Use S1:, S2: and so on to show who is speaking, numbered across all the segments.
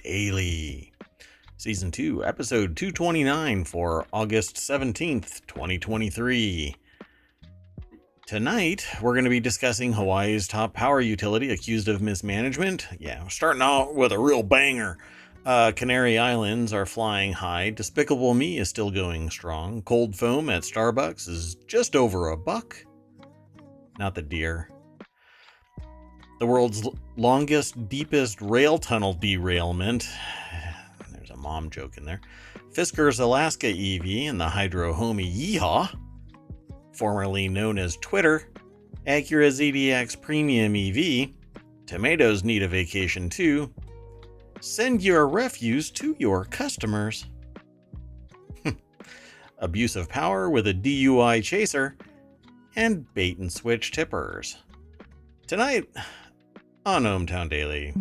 S1: Daily. Season 2, Episode 229 for August 17th, 2023. Tonight, we're going to be discussing Hawaii's top power utility accused of mismanagement. Yeah, starting out with a real banger. Canary Islands are flying high. Despicable Me is still going strong. Cold foam at Starbucks is just over $1. Not the deer. The world's longest, deepest rail tunnel derailment. There's a mom joke in there. Fiskers Alaska EV and the Hydro Homie Yeehaw, formerly known as Twitter. Acura ZDX Premium EV. Tomatoes need a vacation too. Send your refuse to your customers. Abuse of power with a DUI Chaser. And bait and switch tippers. Tonight on ohmTown Daily.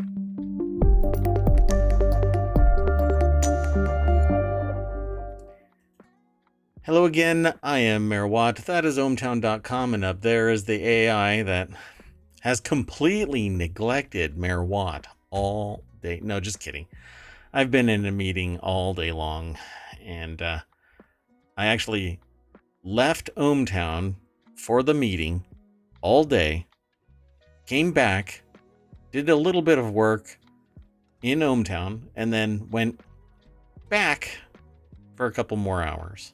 S1: Hello again, I am Mayor Watt. That is ohmTown.com, and up there is the AI that has completely neglected Mayor Watt all day. No, just kidding. I've been in a meeting all day long, and I actually left ohmTown for the meeting all day, came back, did a little bit of work in ohmTown, and then went back for a couple more hours.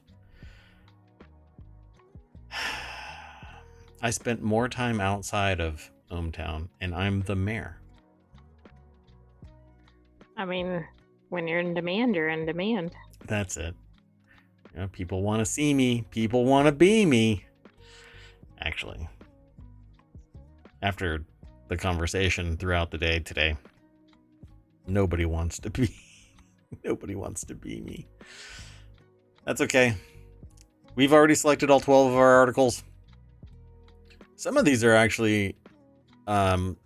S1: I spent more time outside of ohmTown, and I'm the mayor.
S2: I mean, when you're in demand, you're in demand.
S1: That's it. You know, people want to see me. People want to be me. Actually, after the conversation throughout the day today, nobody wants to be me. That's okay. We've already selected all 12 of our articles. Some of these are actually, well,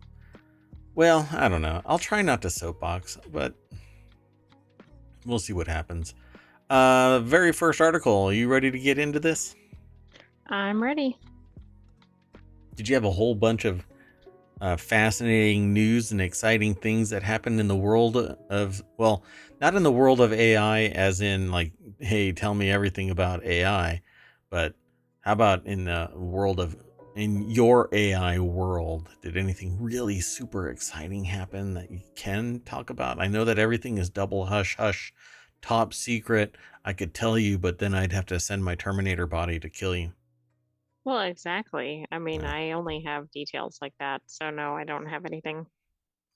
S1: I don't know. I'll try not to soapbox, but we'll see what happens. Very first article. Are you ready to get into this?
S2: I'm ready.
S1: Did you have a whole bunch of fascinating news and exciting things that happened in the world of, well, not in the world of AI as in like, hey, tell me everything about AI, but how about in the world of, in your AI world, did anything really super exciting happen that you can talk about? I know that everything is double hush hush, top secret. I could tell you, but then I'd have to send my Terminator body to kill you.
S2: Well, exactly. I mean,
S1: Yeah.
S2: I only have details like that, so no, I don't have anything.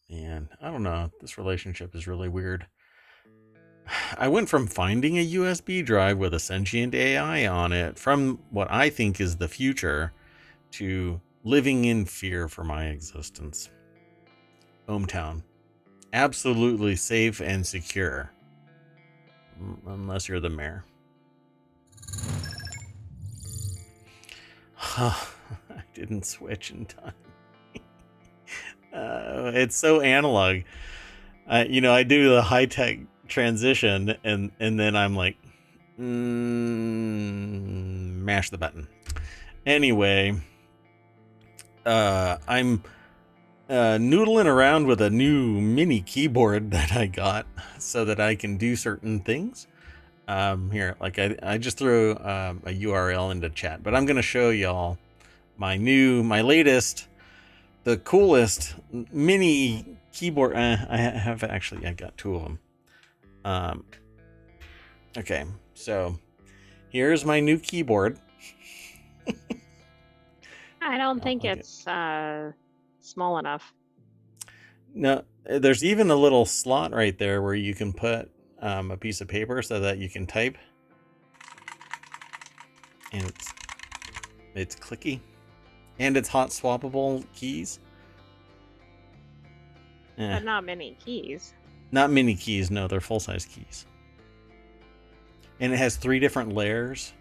S1: And I don't know. This relationship is really weird. I went from finding a USB drive with a sentient AI on it from what I think is the future to living in fear for my existence. ohmTown. Absolutely safe and secure. Unless you're the mayor. I didn't switch in time. It's so analog. I do the high-tech transition and then I'm like, mash the button. Anyway, I'm noodling around with a new mini keyboard that I got so that I can do certain things. Here, like I just threw a URL into chat, but I'm going to show y'all my latest, the coolest mini keyboard. I got two of them. Okay, so here's my new keyboard.
S2: I don't think it's small enough.
S1: No, there's even a little slot right there where you can put a piece of paper so that you can type. And it's clicky. And it's hot swappable keys.
S2: But not many keys.
S1: Not mini keys, no, they're full-size keys. And it has 3 different layers.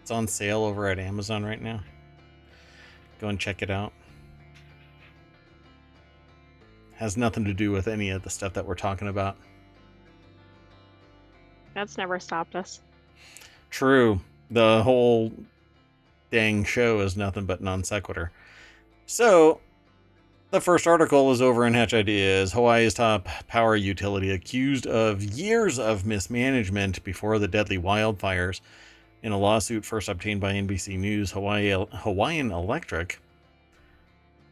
S1: It's on sale over at Amazon right now. Go and check it out. Has nothing to do with any of the stuff that we're talking about.
S2: That's never stopped us.
S1: True. The whole dang show is nothing but non sequitur. So, The first article is over in Hatch Ideas. Hawaii's top power utility accused of years of mismanagement before the deadly wildfires. In a lawsuit first obtained by NBC News, Hawaiian Electric,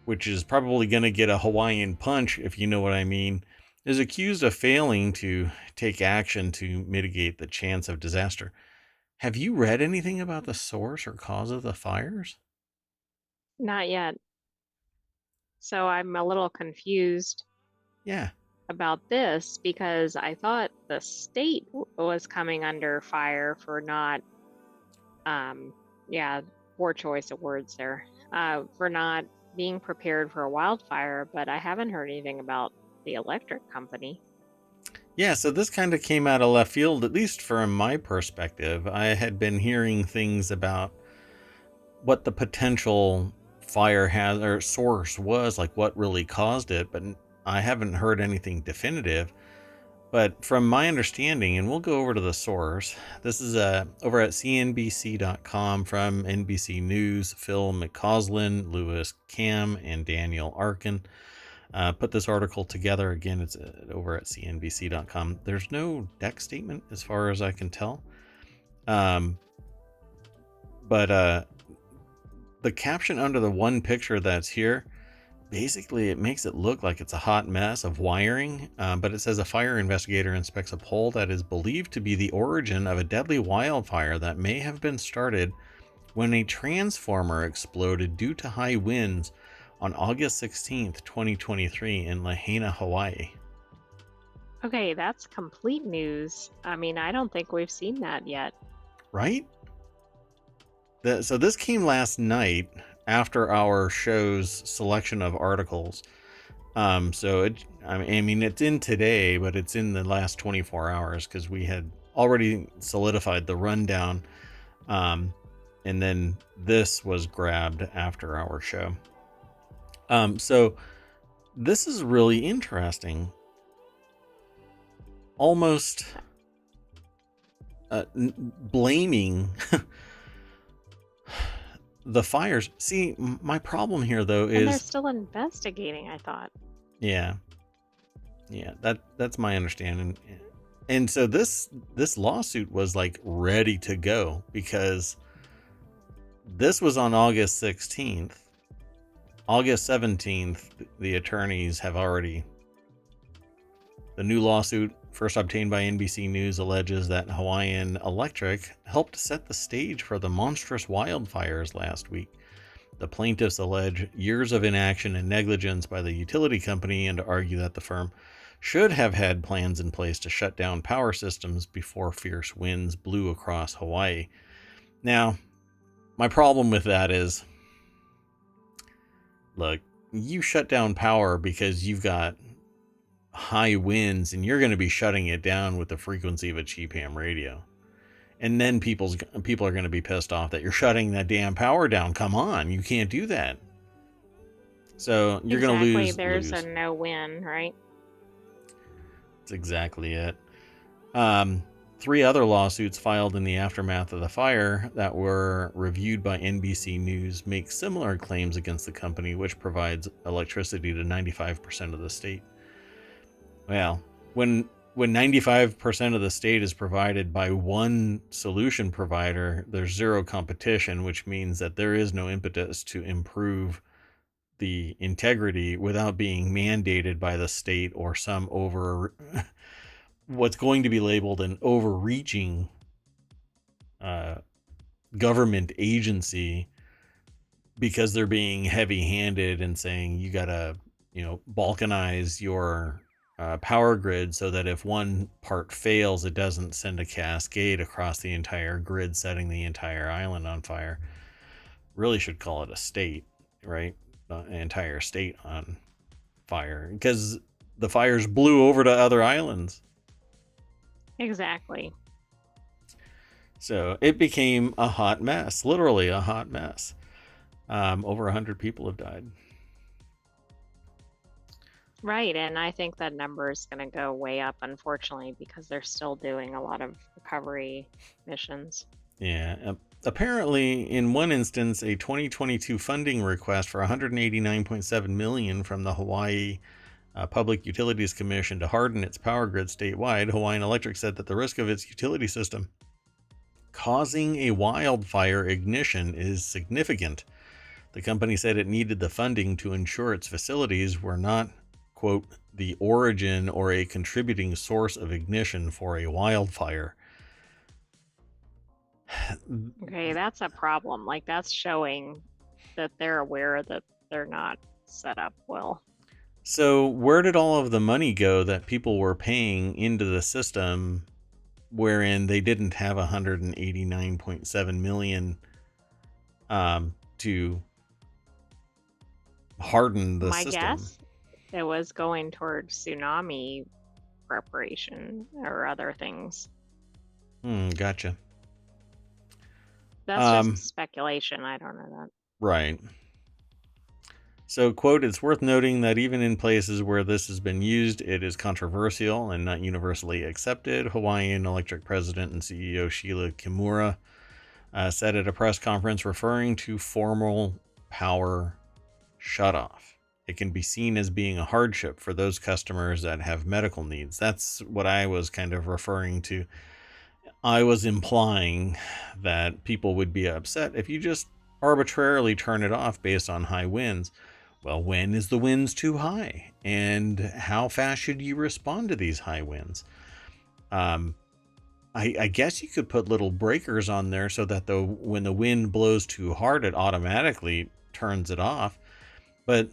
S1: which is probably going to get a Hawaiian punch, if you know what I mean, is accused of failing to take action to mitigate the chance of disaster. Have you read anything about the source or cause of the fires?
S2: Not yet. So I'm a little confused
S1: Yeah.
S2: about this because I thought the state was coming under fire for not, yeah, poor choice of words there, for not being prepared for a wildfire, but I haven't heard anything about the electric company.
S1: Yeah, so this kind of came out of left field, at least from my perspective. I had been hearing things about what the potential fire hazard source was, like what really caused it, but I haven't heard anything definitive. But from my understanding, and we'll go over to the source, this is over at cnbc.com from NBC News. Phil McCausland, Lewis Cam, and Daniel Arkin put this article together. Again, it's over at cnbc.com. There's no deck statement as far as I can tell. But the caption under the one picture that's here, basically it makes it look like it's a hot mess of wiring, but it says a fire investigator inspects a pole that is believed to be the origin of a deadly wildfire that may have been started when a transformer exploded due to high winds on August 16th, 2023 in Lahaina, Hawaii.
S2: Okay, that's complete news. I mean, I don't think we've seen that yet.
S1: Right? So this came last night after our show's selection of articles. So I mean, it's in today, but it's in the last 24 hours because we had already solidified the rundown. And then this was grabbed after our show. So this is really interesting. Almost blaming the fires. See, my problem here though is,
S2: and they're still investigating, I thought.
S1: Yeah, that's my understanding. And so this lawsuit was like ready to go because this was on August 16th. August 17th, the attorneys have already. The new lawsuit, first obtained by NBC News, alleges that Hawaiian Electric helped set the stage for the monstrous wildfires last week. The plaintiffs allege years of inaction and negligence by the utility company and argue that the firm should have had plans in place to shut down power systems before fierce winds blew across Hawaii. Now, my problem with that is, look, you shut down power because you've got high winds and you're going to be shutting it down with the frequency of a cheap ham radio. And then people are going to be pissed off that you're shutting that damn power down. Come on, you can't do that. So you're going to lose.
S2: There's a no-win, right?
S1: That's exactly it. 3 other lawsuits filed in the aftermath of the fire that were reviewed by NBC News make similar claims against the company, which provides electricity to 95% of the state. Well, when 95% of the state is provided by one solution provider, there's zero competition, which means that there is no impetus to improve the integrity without being mandated by the state or some what's going to be labeled an overreaching government agency, because they're being heavy-handed and saying you gotta, balkanize your power grid so that if one part fails, it doesn't send a cascade across the entire grid, setting the entire island on fire. Really should call it a state, right? An entire state on fire, because the fires blew over to other islands.
S2: Exactly.
S1: So it became a hot mess, literally a hot mess. Over 100 people have died.
S2: Right, and I think that number is going to go way up, unfortunately, because they're still doing a lot of recovery missions.
S1: Yeah, apparently, in one instance, a 2022 funding request for 189.7 million from the Hawaii Public Utilities Commission to harden its power grid statewide, Hawaiian Electric said that the risk of its utility system causing a wildfire ignition is significant. The company said it needed the funding to ensure its facilities were not, quote, the origin or a contributing source of ignition for a wildfire.
S2: Okay, that's a problem. Like, that's showing that they're aware that they're not set up well.
S1: So, where did all of the money go that people were paying into the system wherein they didn't have 189.7 million to harden the
S2: My
S1: system?
S2: guess, it was going towards tsunami preparation or other things.
S1: Gotcha.
S2: That's just speculation. I don't know that.
S1: Right. So, quote, it's worth noting that even in places where this has been used, it is controversial and not universally accepted. Hawaiian Electric President and CEO Sheila Kimura said at a press conference referring to formal power shutoff. It can be seen as being a hardship for those customers that have medical needs. That's what I was kind of referring to. I was implying that people would be upset if you just arbitrarily turn it off based on high winds. Well, when is the winds too high? And how fast should you respond to these high winds? I guess you could put little breakers on there so that when the wind blows too hard, it automatically turns it off. But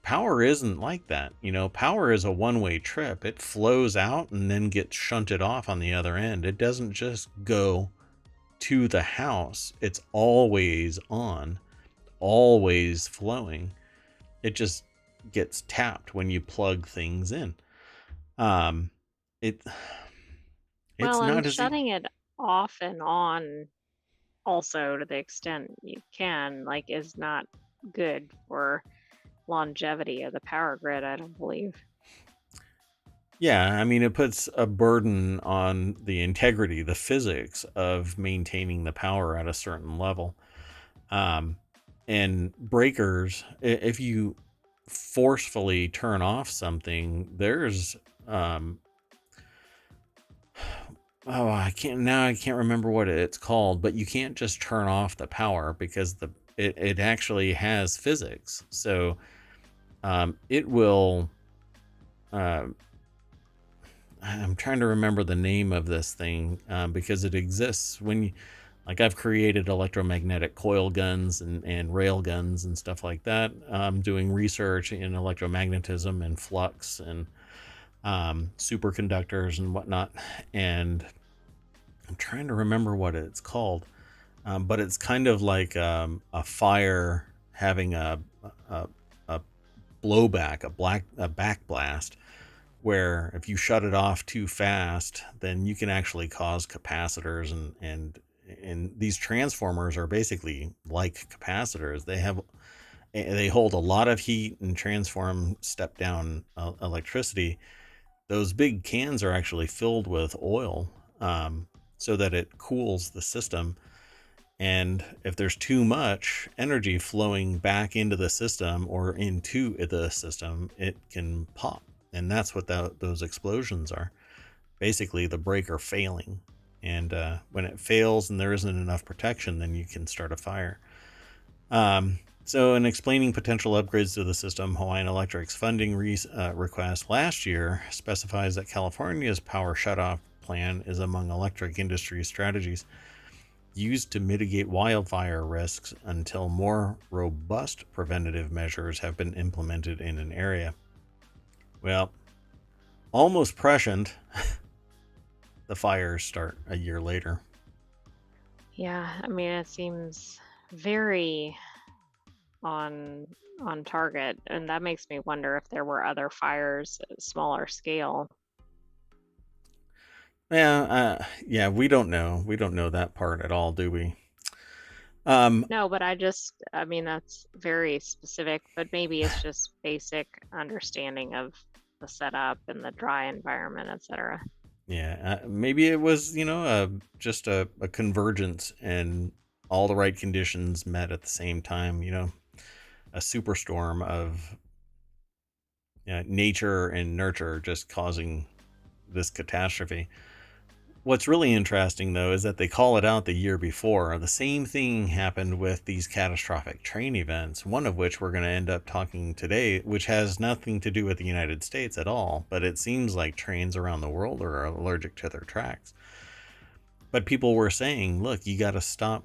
S1: power isn't like that. Power is a one-way trip. It flows out and then gets shunted off on the other end. It doesn't just go to the house. It's always on, always flowing. It just gets tapped when you plug things in. It's
S2: Well,
S1: not
S2: and
S1: as
S2: shutting it off and on also to the extent you can, like, is not good for longevity of the power grid, I don't believe.
S1: Yeah, I mean, it puts a burden on the integrity, the physics of maintaining the power at a certain level. And breakers, if you forcefully turn off something, there's I can't remember what it's called, but you can't just turn off the power because it actually has physics. So it will I'm trying to remember the name of this thing because it exists like I've created electromagnetic coil guns and rail guns and stuff like that. Doing research in electromagnetism and flux and superconductors and whatnot. And I'm trying to remember what it's called. But it's kind of like a fire having a blowback, a backblast, where if you shut it off too fast, then you can actually cause capacitors and these transformers are basically like capacitors. They hold a lot of heat and transform step down electricity. Those big cans are actually filled with oil so that it cools the system. And if there's too much energy flowing back into the system or into the system, it can pop. And that's what those explosions are. Basically, the breaker failing. And when it fails and there isn't enough protection, then you can start a fire. So in explaining potential upgrades to the system, Hawaiian Electric's funding request last year specifies that California's power shutoff plan is among electric industry strategies used to mitigate wildfire risks until more robust preventative measures have been implemented in an area. Well, almost prescient, the fires start a year later.
S2: Yeah, I mean, it seems very on target, and that makes me wonder if there were other fires at smaller scale.
S1: Yeah, we don't know. We don't know that part at all, do we?
S2: No, but I mean, that's very specific, but maybe it's just basic understanding of the setup and the dry environment, etc.
S1: Yeah, maybe it was, just a convergence and all the right conditions met at the same time, a superstorm of nature and nurture just causing this catastrophe. What's really interesting, though, is that they call it out the year before. The same thing happened with these catastrophic train events, one of which we're going to end up talking today, which has nothing to do with the United States at all, but it seems like trains around the world are allergic to their tracks. But people were saying, look, you got to stop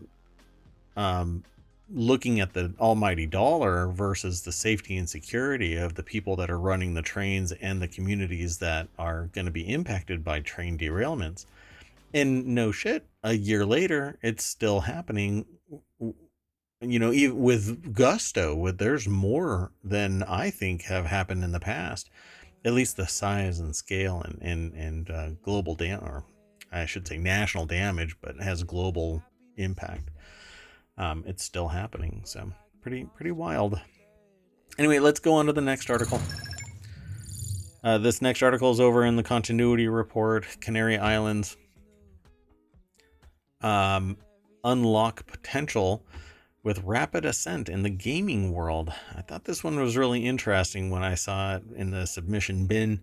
S1: looking at the almighty dollar versus the safety and security of the people that are running the trains and the communities that are going to be impacted by train derailments. And no shit, a year later, it's still happening, even with gusto. There's more than I think have happened in the past, at least the size and scale and global damage, or I should say national damage, but has global impact. It's still happening. So pretty wild. Anyway, let's go on to the next article. This next article is over in the continuity report. Canary Islands unlock potential with rapid ascent in the gaming world. I thought this one was really interesting when I saw it in the submission bin.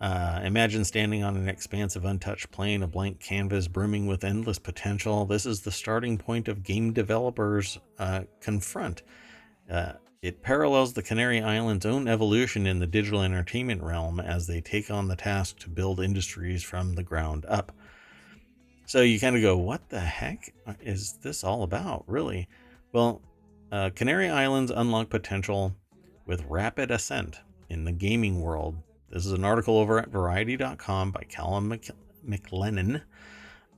S1: Imagine standing on an expansive untouched plain, a blank canvas brimming with endless potential. This is the starting point of game developers confront. It parallels the Canary Islands' own evolution in the digital entertainment realm as they take on the task to build industries from the ground up. So you kind of go, what the heck is this all about, really? Well, Canary Islands unlock potential with rapid ascent in the gaming world. This is an article over at Variety.com by Callum McLennan.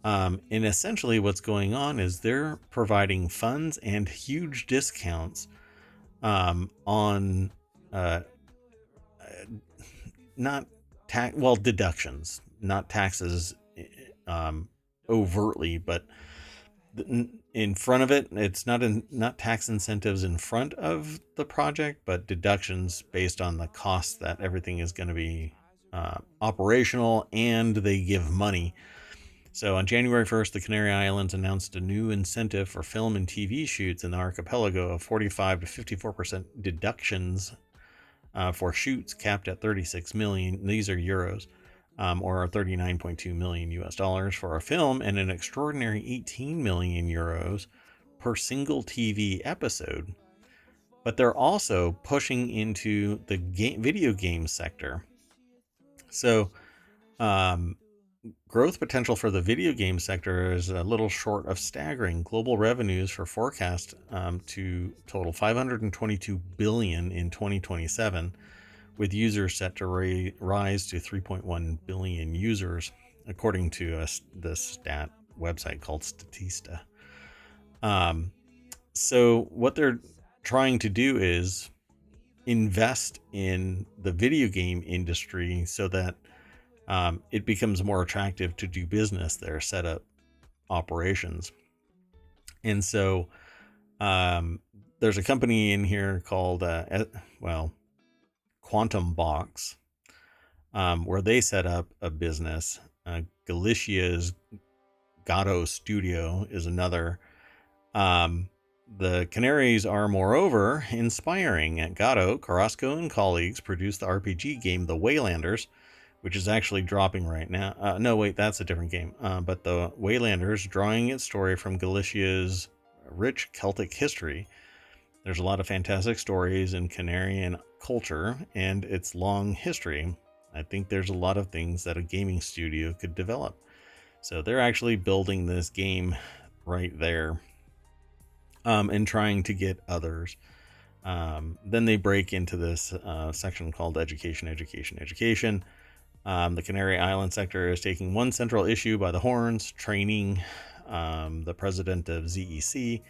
S1: And essentially what's going on is they're providing funds and huge discounts on deductions, not taxes overtly, but in front of it. It's not tax incentives in front of the project, but deductions based on the cost that everything is going to be operational, and they give money. So on January 1st, the Canary Islands announced a new incentive for film and TV shoots in the archipelago of 45 to 54% deductions for shoots capped at 36 million. These are euros. Or 39.2 million US dollars for a film, and an extraordinary 18 million euros per single TV episode. But they're also pushing into the video game sector. So, growth potential for the video game sector is a little short of staggering. Global revenues for forecast to total 522 billion in 2027. With users set to rise to 3.1 billion users, according to the stat website called Statista. So what they're trying to do is invest in the video game industry so that it becomes more attractive to do business there, set up operations. And so there's a company in here called, Quantum Box, where they set up a business. Galicia's Gato Studio is another. The Canaries are, moreover, inspiring. At Gato, Carrasco and colleagues produced the RPG game The Waylanders, which is actually dropping right now. No, wait, that's a different game. But The Waylanders, drawing its story from Galicia's rich Celtic history. There's a lot of fantastic stories in Canarian culture and its long history. I think there's a lot of things that a gaming studio could develop. So they're actually building this game right there, and trying to get others. Then they break into this section called education. The Canary Island sector is taking one central issue by the horns, training. The president of ZEC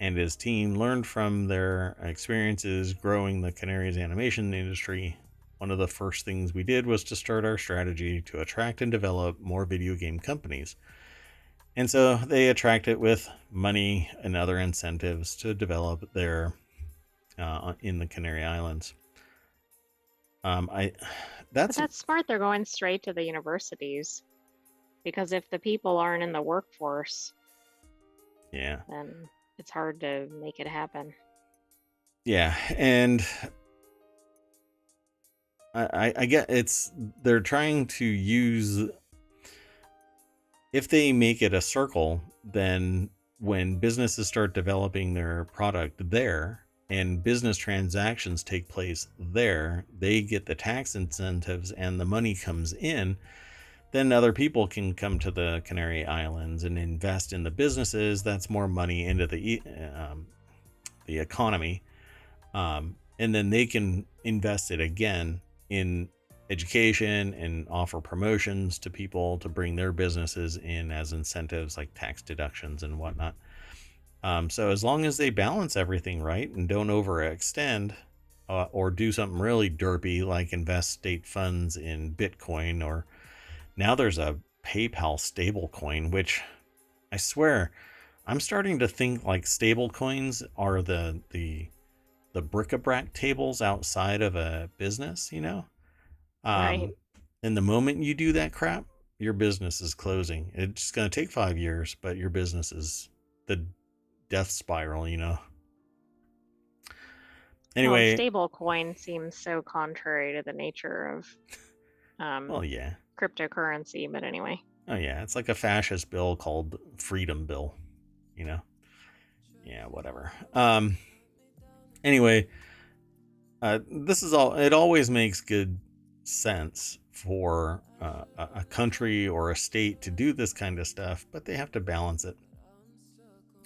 S1: and his team learned from their experiences growing the Canaries animation industry. One of the first things we did was to start our strategy to attract and develop more video game companies. And so they attract it with money and other incentives to develop their in the Canary Islands.
S2: But that's smart. They're going straight to the universities, because if the people aren't in the workforce,
S1: Yeah.
S2: then it's hard to make it happen.
S1: Yeah. And I get they're trying to use, if they make it a circle, then when businesses start developing their product there and business transactions take place there, they get the tax incentives and the money comes in. Then other people can come to the Canary Islands and invest in the businesses. That's more money into the economy. And then they can invest it again in education and offer promotions to people to bring their businesses in as incentives like tax deductions and whatnot. So as long as they balance everything right and don't overextend or do something really derpy like invest state funds in Bitcoin, or now there's a PayPal stable coin, which I swear I'm starting to think like stable coins are the bric-a-brac tables outside of a business, you know?
S2: Right.
S1: Um, and the moment you do that crap, your business is closing. It's going to take 5 years, but your business is the death spiral, you know?
S2: Well, and
S1: Anyway,
S2: stable coin seems so contrary to the nature of
S1: well,
S2: um,
S1: yeah.
S2: cryptocurrency, but anyway.
S1: Oh, yeah. It's like a fascist bill called Freedom Bill, you know? Yeah, whatever. Anyway, this is all, it always makes good sense for a country or a state to do this kind of stuff, but they have to balance it.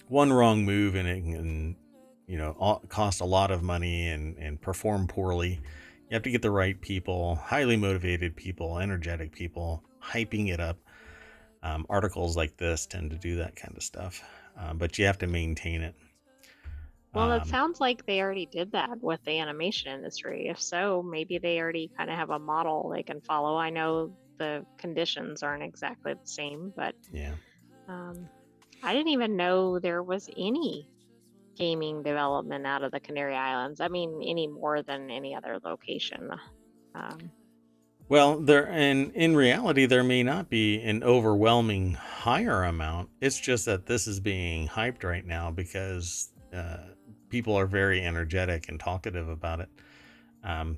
S1: One wrong move and it can, cost a lot of money and perform poorly. You have to get the right people, highly motivated people, energetic people, hyping it up. Articles like this tend to do that kind of stuff, but you have to maintain it.
S2: Well, it
S1: Um,
S2: sounds like they already did that with the animation industry. If so, maybe they already kind of have a model they can follow. I know the conditions aren't exactly the same, but
S1: yeah.
S2: um, I didn't even know there was any gaming development out of the Canary Islands. I mean, any more than any other location. Um,
S1: Well, there, and in reality, there may not be an overwhelming higher amount. It's just that this is being hyped right now because people are very energetic and talkative about it. Um,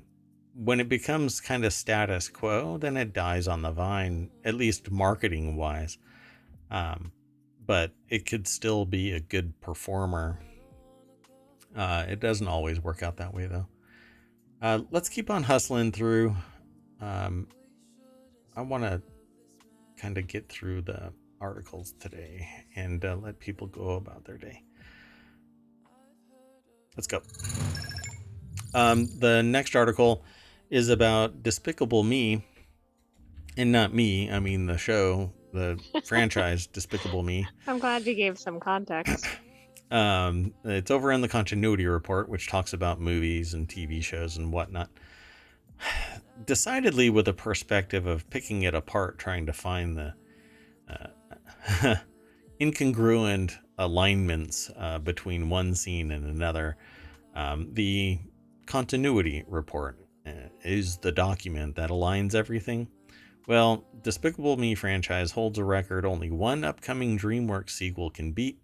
S1: when it becomes kind of status quo, then it dies on the vine, at least marketing wise. Um, but it could still be a good performer. It doesn't always work out that way, though. Let's keep on hustling through. Um, I want to kind of get through the articles today and let people go about their day. Let's go. The next article is about Despicable Me, and not me, I mean the show, the franchise Despicable Me.
S2: I'm glad you gave some context.
S1: It's over in the Continuity Report, which talks about movies and TV shows and whatnot. Decidedly with a perspective of picking it apart, trying to find the incongruent alignments between one scene and another. The Continuity Report is the document that aligns everything. Well, Despicable Me franchise holds a record only one upcoming DreamWorks sequel can beat.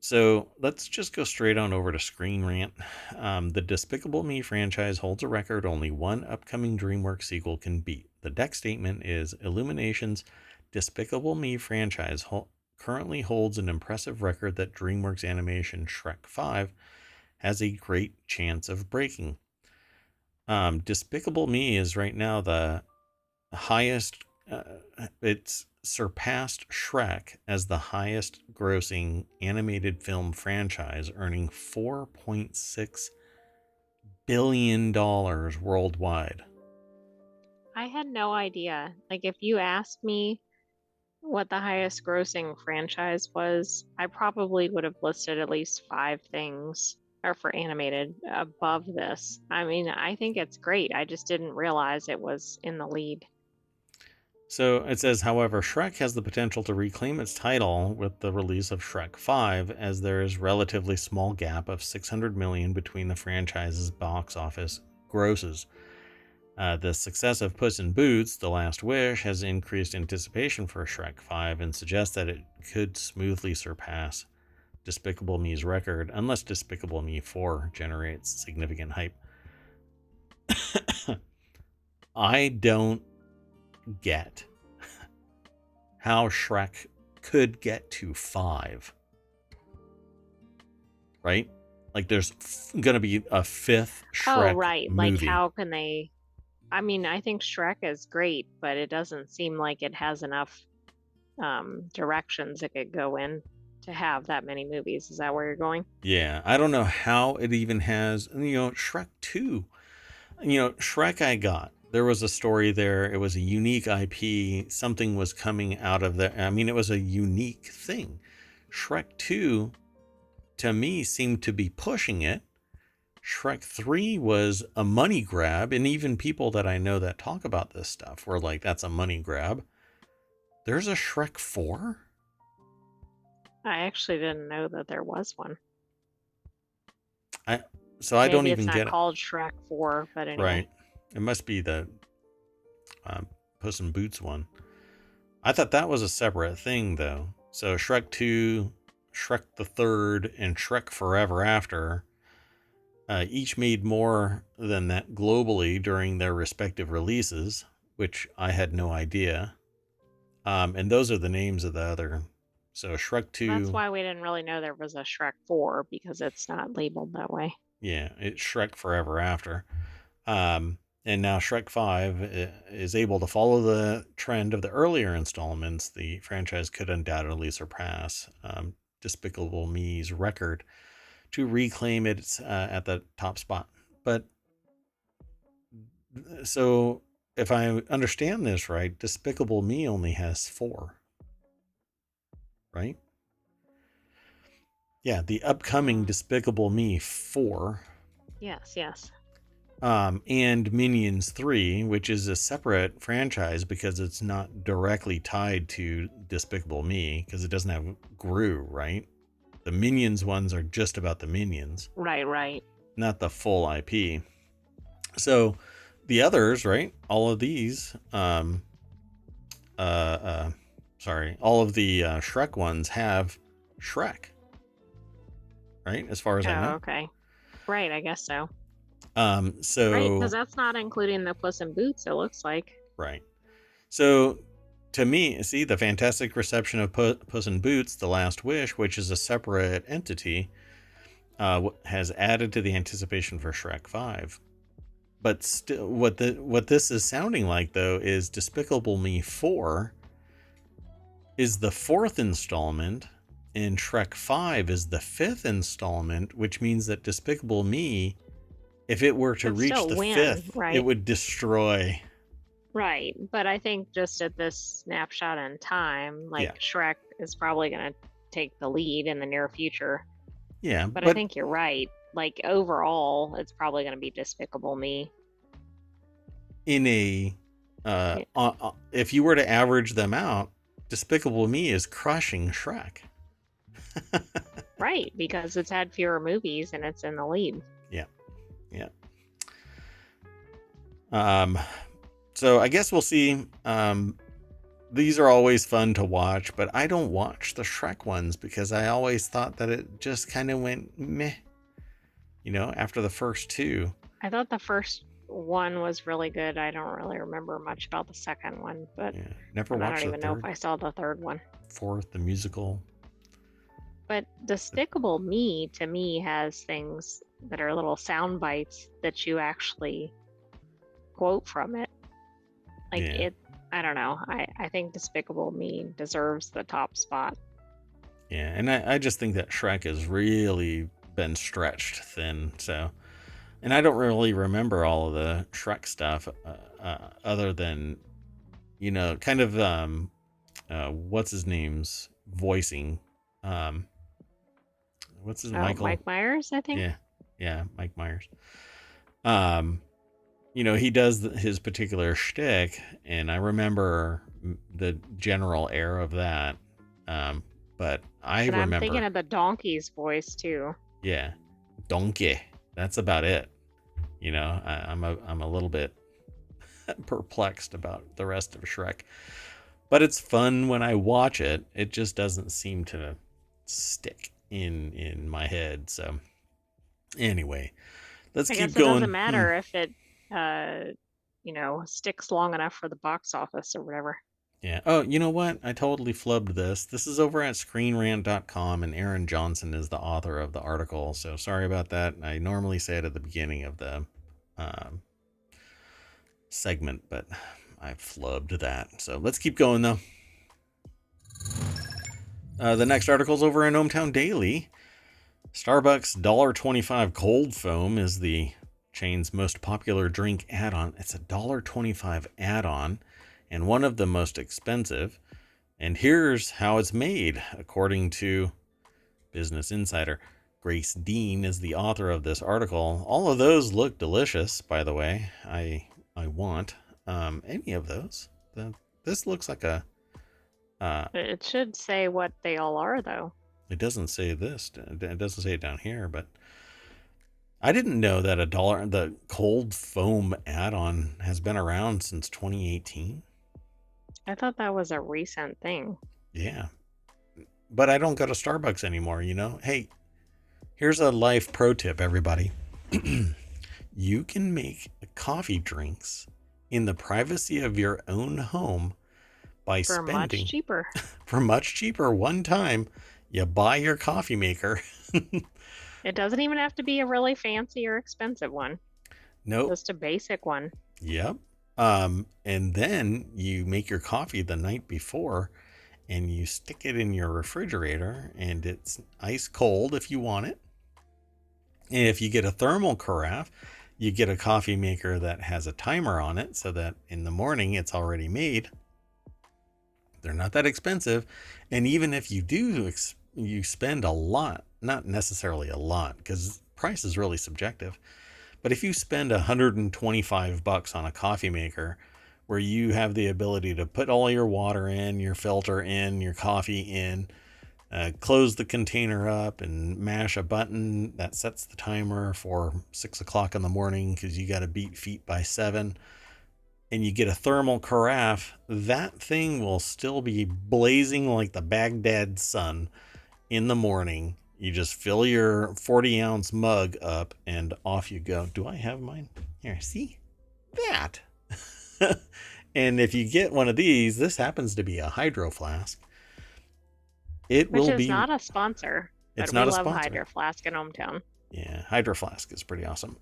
S1: So let's just go straight on over to Screen Rant. The Despicable Me franchise holds a record only one upcoming DreamWorks sequel can beat. The deck statement is Illumination's Despicable Me franchise currently holds an impressive record that DreamWorks Animation Shrek 5 has a great chance of breaking. Despicable Me is right now the highest, it's surpassed Shrek as the highest grossing animated film franchise, earning $4.6 billion worldwide.
S2: I had no idea. Like, if you asked me what the highest grossing franchise was, I probably would have listed at least five things or for animated above this. I mean, I think it's great. I just didn't realize it was in the lead.
S1: So it says, however, Shrek has the potential to reclaim its title with the release of Shrek 5, as there is relatively small gap of $600 million between the franchise's box office grosses. The success of Puss in Boots: The Last Wish has increased anticipation for Shrek 5 and suggests that it could smoothly surpass Despicable Me's record, unless Despicable Me 4 generates significant hype. I don't get how Shrek could get to 5. Right? Like, there's going to be a 5th Shrek
S2: right. Like,
S1: movie.
S2: how can they? I mean, I think Shrek is great, but it doesn't seem like it has enough directions it could go in to have that many movies. Is that where you're going?
S1: Yeah, I don't know how it even has, Shrek 2. Shrek I got. There was a story there. It was a unique IP. Something was coming out of there. I mean, it was a unique thing. Shrek 2, to me, seemed to be pushing it. Shrek 3 was a money grab, and even people that I know that talk about this stuff were like, that's a money grab. There's a Shrek 4?
S2: I actually didn't know that there was one.
S1: I
S2: Maybe
S1: don't
S2: it's
S1: even
S2: not
S1: get it.
S2: called Shrek 4, but anyway.
S1: Right. It must be the Puss in Boots one. I thought that was a separate thing, though. So Shrek 2, Shrek the Third, and Shrek Forever After each made more than that globally during their respective releases, which I had no idea. And those are the names of the other. So Shrek 2...
S2: That's why we didn't really know there was a Shrek 4, because it's not labeled that way.
S1: Yeah, it's Shrek Forever After. And now Shrek 5 is able to follow the trend of the earlier installments. The franchise could undoubtedly surpass Despicable Me's record to reclaim it at the top spot. But so if I understand this right, Despicable Me only has 4. Right? Yeah, the upcoming Despicable Me 4.
S2: Yes.
S1: And Minions 3, which is a separate franchise because it's not directly tied to Despicable Me, because it doesn't have Gru, right? The Minions ones are just about the Minions.
S2: Right.
S1: Not the full IP. So the others, right? All of these, all of the Shrek ones have Shrek, right? As far as I know.
S2: Okay. Right, I guess so.
S1: So
S2: right, because that's not including the Puss in Boots, it looks like.
S1: Right. So to me, see, the fantastic reception of Puss in Boots: The Last Wish, which is a separate entity, has added to the anticipation for Shrek 5. But still, what this is sounding like, though, is Despicable Me 4 is the 4th installment, and Shrek 5 is the 5th installment, which means that Despicable Me, if it were to reach the 5th,
S2: right?
S1: It would destroy.
S2: Right, but I think just at this snapshot in time, Shrek is probably going to take the lead in the near future.
S1: Yeah,
S2: but I think you're right. Like, overall, it's probably going to be Despicable Me.
S1: In a, if you were to average them out, Despicable Me is crushing Shrek.
S2: Right, because it's had fewer movies and it's in the lead.
S1: Yeah. So I guess we'll see. These are always fun to watch, but I don't watch the Shrek ones because I always thought that it just kind of went meh, after the first 2.
S2: I thought the first one was really good. I don't really remember much about the second one, but
S1: never watched
S2: I don't even know if I saw the third one.
S1: 4th, the musical.
S2: But Despicable Me, to me, has things that are little sound bites that you actually quote from it. I don't know. I think Despicable Me deserves the top spot.
S1: Yeah, and I just think that Shrek has really been stretched thin. So, and I don't really remember all of the Shrek stuff other than, kind of what's his name's voicing. What's his Michael?
S2: Mike Myers, I think.
S1: Yeah, Mike Myers. He does his particular shtick, and I remember the general air of that. But remember.
S2: I'm thinking of the donkey's voice too.
S1: Yeah, donkey. That's about it. I'm a little bit perplexed about the rest of Shrek. But it's fun when I watch it. It just doesn't seem to stick in my head. So anyway, let's
S2: I
S1: keep
S2: guess it doesn't
S1: going.
S2: matter if it, sticks long enough for the box office or whatever.
S1: Yeah. Oh, you know what? I totally flubbed this. This is over at screenrant.com, and Aaron Johnson is the author of the article. So sorry about that. I normally say it at the beginning of the um, segment, but I flubbed that. So let's keep going, though. The next article is over in ohmTown Daily. Starbucks $1.25 cold foam is the chain's most popular drink add-on. It's a $1.25 add-on and one of the most expensive. And here's how it's made, according to Business Insider. Grace Dean is the author of this article. All of those look delicious, by the way. I want any of those. This looks like a...
S2: It should say what they all are, though.
S1: It doesn't say this. It doesn't say it down here, but I didn't know that the cold foam add-on has been around since 2018.
S2: I thought that was a recent thing.
S1: Yeah. But I don't go to Starbucks anymore, you know? Hey, here's a life pro tip, everybody. You can make coffee drinks in the privacy of your own home by
S2: For
S1: spending
S2: much cheaper.
S1: for much cheaper. One time, you buy your coffee maker.
S2: It doesn't even have to be a really fancy or expensive one.
S1: Nope.
S2: Just a basic one.
S1: Yep. And then you make your coffee the night before and you stick it in your refrigerator and it's ice cold if you want it. And if you get a thermal carafe, you get a coffee maker that has a timer on it so that in the morning it's already made. They're not that expensive. And even if you do, you spend a lot, not necessarily a lot because price is really subjective. But if you spend $125 on a coffee maker where you have the ability to put all your water in, your filter in, your coffee in, close the container up and mash a button that sets the timer for 6 o'clock in the morning because you got to beat feet by 7, and you get a thermal carafe, that thing will still be blazing like the Baghdad sun in the morning. You just fill your 40-ounce mug up and off you go. Do I have mine? Here, see? That. And if you get one of these, this happens to be a hydro flask. It
S2: Which
S1: will
S2: is
S1: be...
S2: not a sponsor.
S1: It's
S2: but
S1: not
S2: we
S1: a
S2: love
S1: sponsor.
S2: Hydro Flask in ohmTown.
S1: Yeah, Hydro Flask is pretty awesome.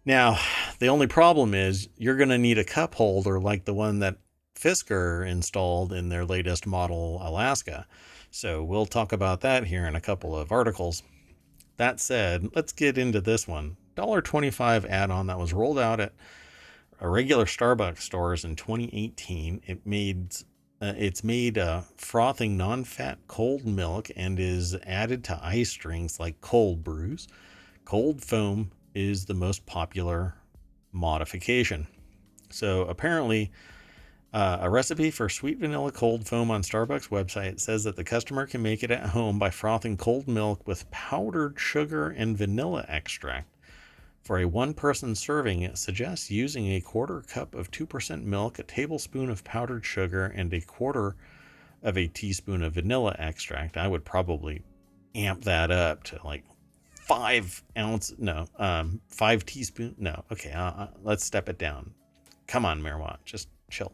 S1: Now, the only problem is you're going to need a cup holder like the one that Fiskers installed in their latest model Alaska. So we'll talk about that here in a couple of articles. That said, let's get into this one. $1.25 add-on that was rolled out at a regular Starbucks stores in 2018. It's made frothing non-fat cold milk and is added to ice drinks like cold brews. Cold foam is the most popular modification. So apparently, a recipe for sweet vanilla cold foam on Starbucks website says that the customer can make it at home by frothing cold milk with powdered sugar and vanilla extract. For a one-person serving, it suggests using a quarter cup of 2% milk, a tablespoon of powdered sugar, and a quarter of a teaspoon of vanilla extract. I would probably amp that up to like 5 teaspoons. No, okay, let's step it down. Come on, marijuana, just chill.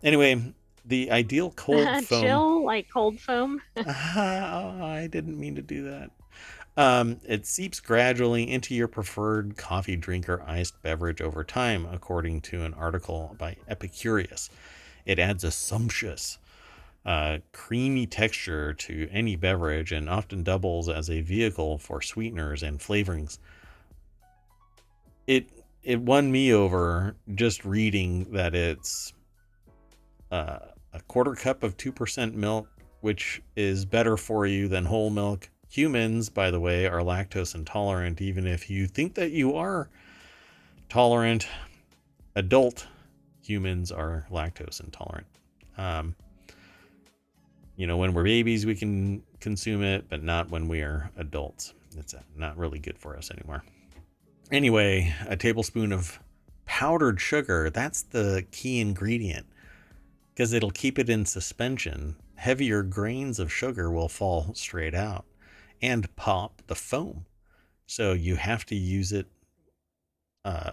S1: Anyway, the ideal cold foam...
S2: Chill, like cold foam?
S1: I didn't mean to do that. It seeps gradually into your preferred coffee drink or iced beverage over time, according to an article by Epicurious. It adds a sumptuous, creamy texture to any beverage and often doubles as a vehicle for sweeteners and flavorings. It won me over just reading that it's a quarter cup of 2% milk, which is better for you than whole milk. Humans, by the way, are lactose intolerant. Even if you think that you are tolerant, adult humans are lactose intolerant. When we're babies, we can consume it, but not when we are adults. It's not really good for us anymore. Anyway, a tablespoon of powdered sugar, that's the key ingredient because it'll keep it in suspension. Heavier grains of sugar will fall straight out and pop the foam. So you have to use it,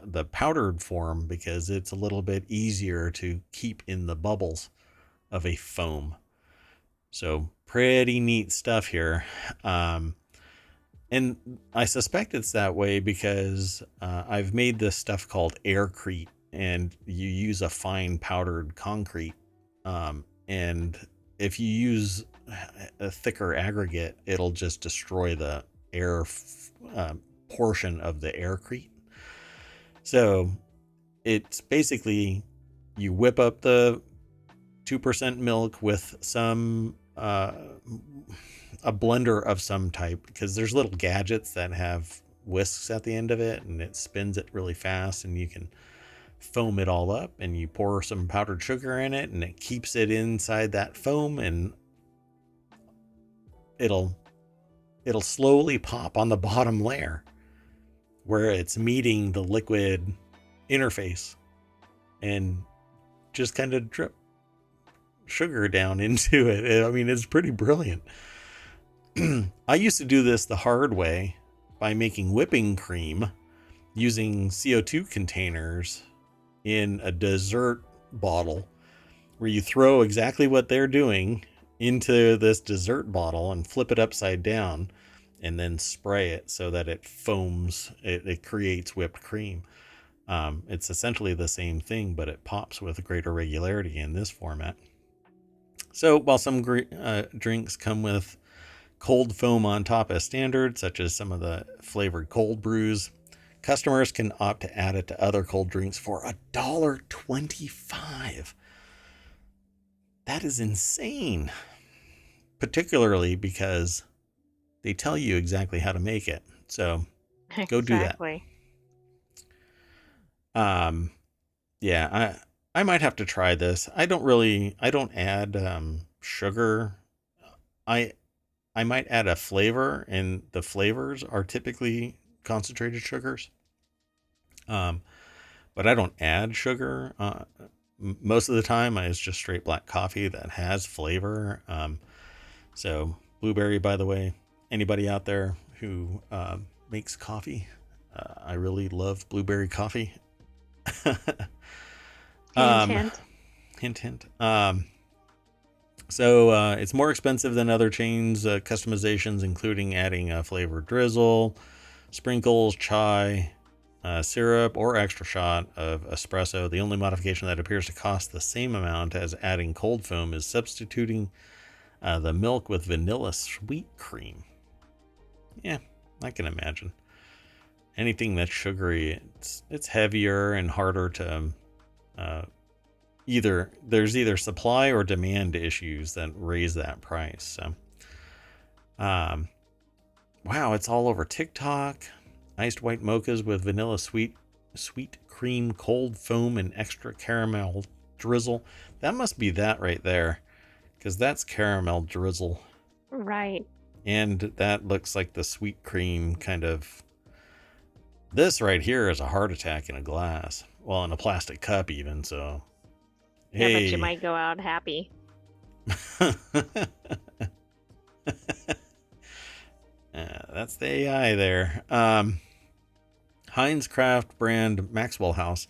S1: the powdered form, because it's a little bit easier to keep in the bubbles of a foam. So pretty neat stuff here. And I suspect it's that way because I've made this stuff called aircrete, and you use a fine powdered concrete. And if you use a thicker aggregate, it'll just destroy the air portion of the aircrete. So it's basically you whip up the 2% milk with some a blender of some type, because there's little gadgets that have whisks at the end of it and it spins it really fast, and you can foam it all up, and you pour some powdered sugar in it and it keeps it inside that foam, and it'll slowly pop on the bottom layer where it's meeting the liquid interface, and just kind of drip sugar down into it. I mean, it's pretty brilliant. I used to do this the hard way by making whipping cream using CO2 containers in a dessert bottle, where you throw exactly what they're doing into this dessert bottle and flip it upside down and then spray it so that it foams. It creates whipped cream. It's essentially the same thing, but it pops with greater regularity in this format. So while some drinks come with cold foam on top as standard, such as some of the flavored cold brews, customers can opt to add it to other cold drinks for $1.25. That is insane, particularly because they tell you exactly how to make it. So go do that. Yeah, I might have to try this. I don't add sugar. I might add a flavor, and the flavors are typically concentrated sugars. But I don't add sugar. Most of the time, it's just straight black coffee that has flavor. So blueberry, by the way, anybody out there who makes coffee, I really love blueberry coffee.
S2: Hint.
S1: Hint, hint. So it's more expensive than other chains. Customizations including adding a flavored drizzle, sprinkles, chai, syrup, or extra shot of espresso. The only modification that appears to cost the same amount as adding cold foam is substituting the milk with vanilla sweet cream. Yeah, I can imagine. Anything that's sugary, it's heavier and harder to there's either supply or demand issues that raise that price. So, wow, it's all over TikTok. Iced white mochas with vanilla sweet cream, cold foam, and extra caramel drizzle. That must be that right there, because that's caramel drizzle.
S2: Right.
S1: And that looks like the sweet cream kind of. This right here is a heart attack in a glass. Well, in a plastic cup even, so.
S2: Yeah, but you might go out happy.
S1: That's the AI there. Heinz Craft brand Maxwell House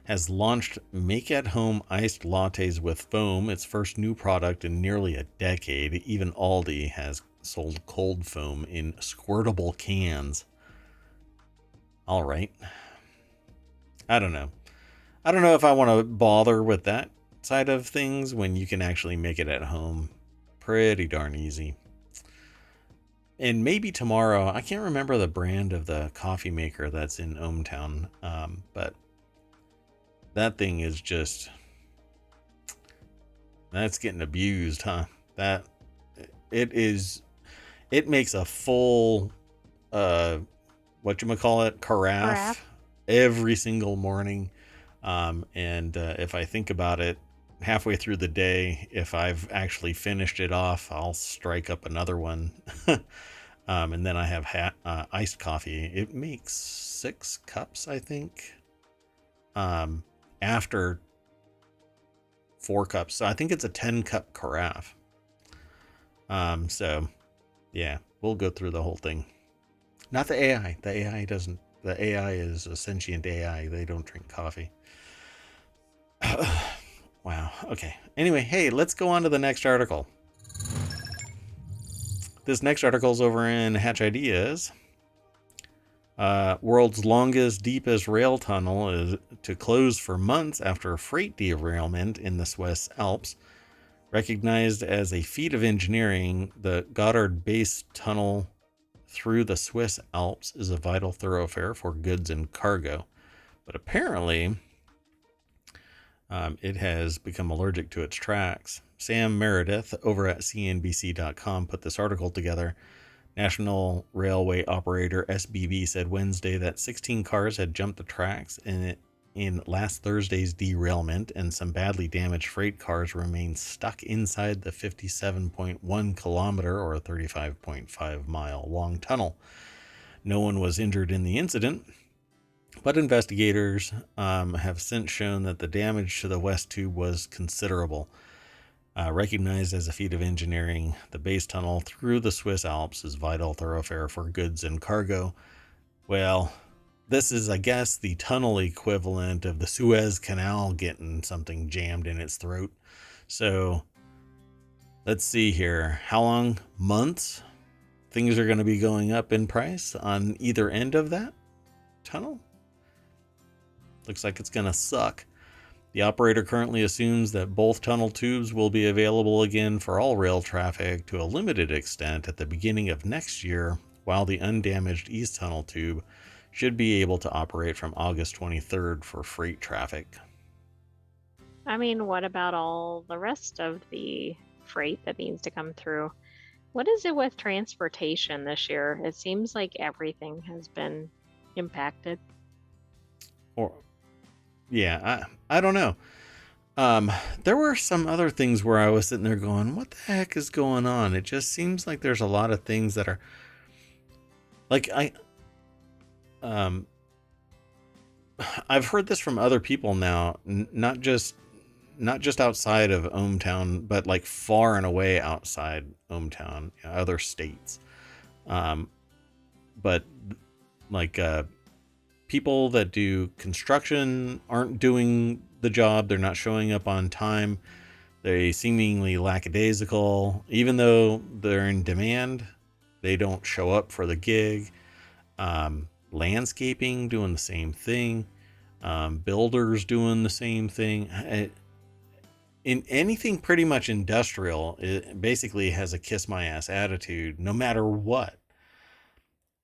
S1: has launched make-at-home iced lattes with foam, its first new product in nearly a decade. Even Aldi has sold cold foam in squirtable cans. All right. I don't know if I want to bother with that side of things when you can actually make it at home pretty darn easy. And maybe tomorrow, I can't remember the brand of the coffee maker that's in ohmTown, but that thing is just, that's getting abused, huh? That it makes a full carafe every single morning. And if I think about it, halfway through the day, if I've actually finished it off, I'll strike up another one. And then I have iced coffee. It makes 6 cups, I think. after 4 cups. So I think it's a 10-cup carafe. So yeah, we'll go through the whole thing. Not the AI. The AI doesn't. The AI is a sentient AI. They don't drink coffee. Wow. Okay. Anyway, hey, let's go on to the next article. This next article is over in Hatch Ideas. World's longest, deepest rail tunnel is to close for months after a freight derailment in the Swiss Alps. Recognized as a feat of engineering, the Gotthard Base Tunnel through the Swiss Alps is a vital thoroughfare for goods and cargo. But apparently, it has become allergic to its tracks. Sam Meredith over at CNBC.com put this article together. National Railway Operator SBB said Wednesday that 16 cars had jumped the tracks in last Thursday's derailment, and some badly damaged freight cars remain stuck inside the 57.1 kilometer or 35.5 mile long tunnel. No one was injured in the incident, but investigators have since shown that the damage to the West Tube was considerable. Recognized as a feat of engineering, the base tunnel through the Swiss Alps is a vital thoroughfare for goods and cargo. Well, this is, I guess, the tunnel equivalent of the Suez Canal getting something jammed in its throat. So, let's see here. How long? Months? Things are going to be going up in price on either end of that tunnel? Looks like it's going to suck. The operator currently assumes that both tunnel tubes will be available again for all rail traffic to a limited extent at the beginning of next year, while the undamaged East Tunnel tube should be able to operate from August 23rd for freight traffic.
S2: I mean, what about all the rest of the freight that needs to come through? What is it with transportation this year? It seems like everything has been impacted.
S1: I don't know. There were some other things where I was sitting there going, what the heck is going on? It just seems like there's a lot of things that are like, I've heard this from other people now, not just outside of ohmTown, but like far and away outside ohmTown, other states. But like, people that do construction aren't doing the job. They're not showing up on time. They seemingly lackadaisical. Even though they're in demand, they don't show up for the gig. Landscaping doing the same thing. Builders doing the same thing. In anything pretty much industrial, it basically has a kiss my ass attitude no matter what.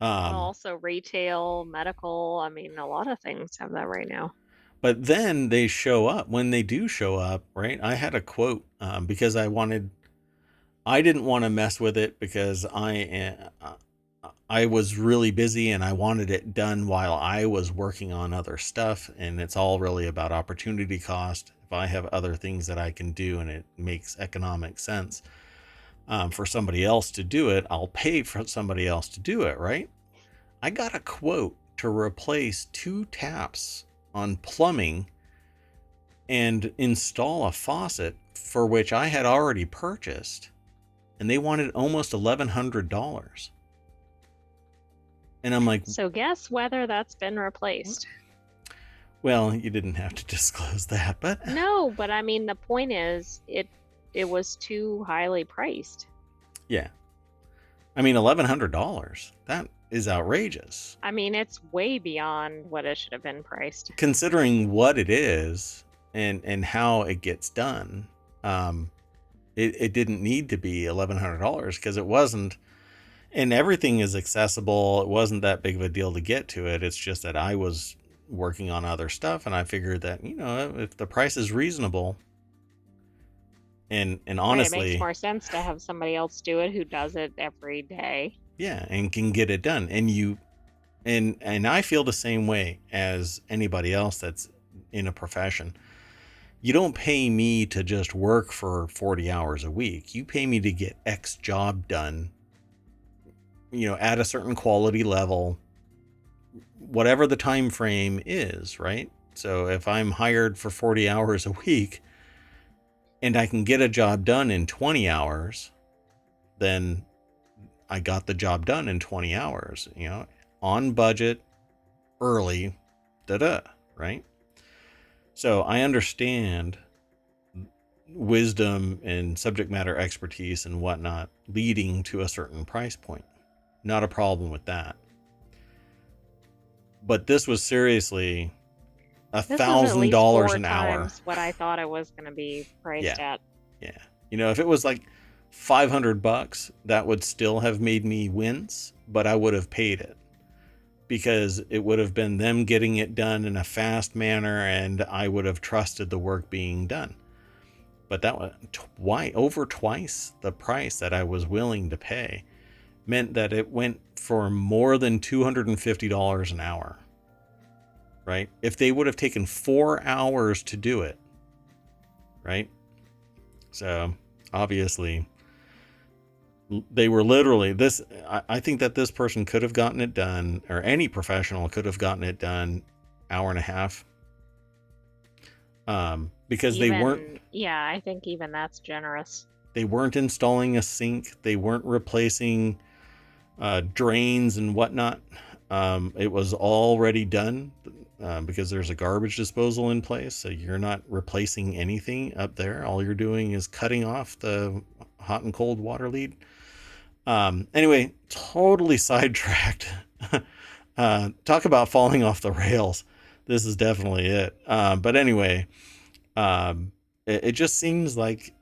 S2: Also retail, medical, I mean, a lot of things have that right now.
S1: But then they show up. When they do show up, right? I had a quote because I didn't want to mess with it because I was really busy and I wanted it done while I was working on other stuff. And it's all really about opportunity cost. If I have other things that I can do and it makes economic sense for somebody else to do it, I'll pay for somebody else to do it, right? I got a quote to replace 2 taps on plumbing and install a faucet for which I had already purchased, and they wanted almost $1,100. And I'm like,
S2: so guess whether that's been replaced.
S1: Well, you didn't have to disclose that, but
S2: no, but I mean, the point is it was too highly priced.
S1: Yeah. I mean, $1,100. That is outrageous.
S2: I mean, it's way beyond what it should have been priced.
S1: Considering what it is and how it gets done, it didn't need to be $1,100 because it wasn't, and everything is accessible. It wasn't that big of a deal to get to it. It's just that I was working on other stuff and I figured that, if the price is reasonable, and honestly,
S2: it makes more sense to have somebody else do it who does it every day.
S1: Yeah, and can get it done. And I feel the same way as anybody else that's in a profession. You don't pay me to just work for 40 hours a week. You pay me to get X job done, at a certain quality level, whatever the time frame is, right? So if I'm hired for 40 hours a week and I can get a job done in 20 hours, then I got the job done in 20 hours, on budget, early, right? So I understand wisdom and subject matter expertise and whatnot leading to a certain price point. Not a problem with that. But this was seriously
S2: This was at least
S1: $1,000
S2: four
S1: an hour.
S2: times what I thought it was going to be priced
S1: Yeah,
S2: at.
S1: yeah. If it was like $500, that would still have made me wince, but I would have paid it because it would have been them getting it done in a fast manner, and I would have trusted the work being done. But that was over twice the price that I was willing to pay, meant that it went for more than $250 an hour, right? If they would have taken 4 hours to do it, right? So obviously they were literally this. I think that this person could have gotten it done, or any professional could have gotten it done hour and a half. Because they weren't.
S2: Yeah, I think even that's generous.
S1: They weren't installing a sink. They weren't replacing drains and whatnot. It was already done because there's a garbage disposal in place. So you're not replacing anything up there. All you're doing is cutting off the hot and cold water lead. Anyway, totally sidetracked. Talk about falling off the rails. This is definitely it. But anyway, it just seems like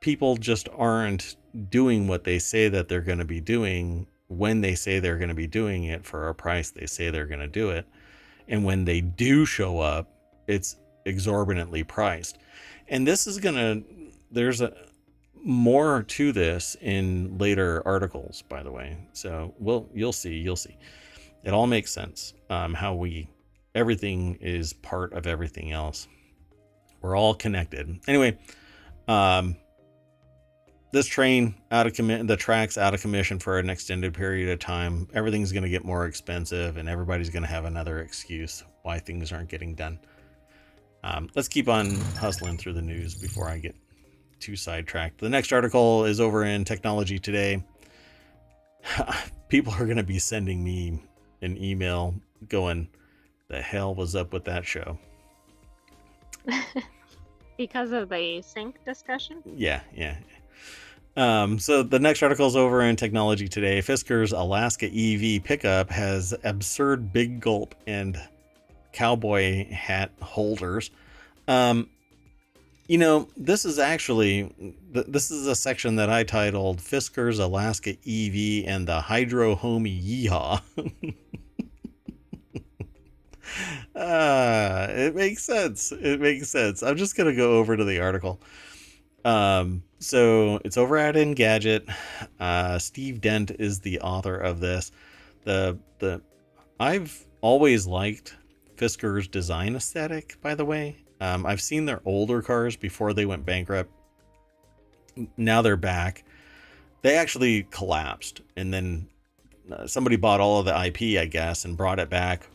S1: people just aren't doing what they say that they're going to be doing when they say they're going to be doing it for a price they say they're going to do it. And when they do show up, it's exorbitantly priced. And this is there's more to this in later articles, by the way. So you'll see. It all makes sense. Everything is part of everything else. We're all connected. Anyway, this train the track's out of commission for an extended period of time. Everything's going to get more expensive, and everybody's going to have another excuse why things aren't getting done. Let's keep on hustling through the news before I get too sidetracked. The next article is over in Technology Today. People are going to be sending me an email going, the hell was up with that show?
S2: Because of the sync discussion?
S1: Yeah. So the next article is over in Technology Today. Fiskers Alaska EV pickup has absurd big gulp and cowboy hat holders. This is actually, this is a section that I titled Fiskers Alaska EV and the Hydro Homie Yeehaw. It makes sense. I'm just going to go over to the article. So it's over at Engadget. Steve Dent is the author of this. I've always liked Fiskers' design aesthetic, by the way. I've seen their older cars before they went bankrupt. Now they're back. They actually collapsed, and then somebody bought all of the IP, I guess, and brought it back.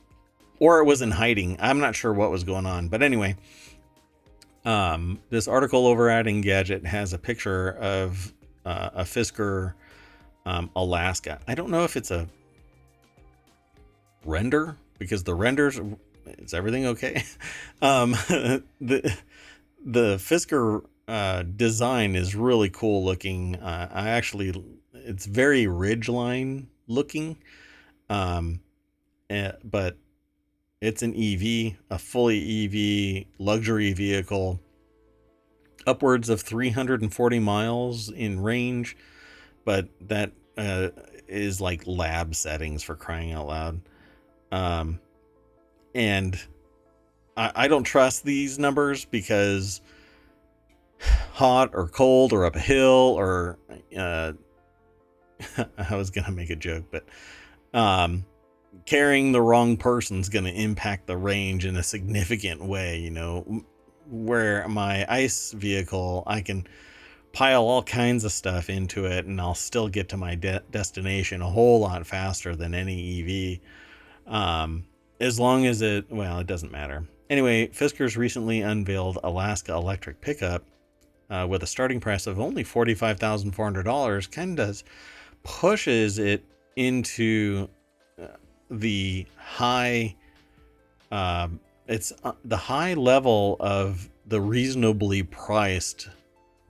S1: Or it was in hiding. I'm not sure what was going on. But anyway, this article over at Engadget has a picture of a Fisker Alaska. I don't know if it's a render, because the renders, is everything okay? The Fisker design is really cool looking. It's very ridgeline looking, but it's an EV, a fully EV luxury vehicle, upwards of 340 miles in range, but that is like lab settings, for crying out loud. And I don't trust these numbers because hot or cold or up a hill or I was gonna make a joke, but carrying the wrong person's going to impact the range in a significant way. Where my ICE vehicle, I can pile all kinds of stuff into it and I'll still get to my destination a whole lot faster than any EV. As long as it doesn't matter. Anyway, Fiskers recently unveiled Alaska electric pickup with a starting price of only $45,400. Kind of pushes it into the high. It's the high level of the reasonably priced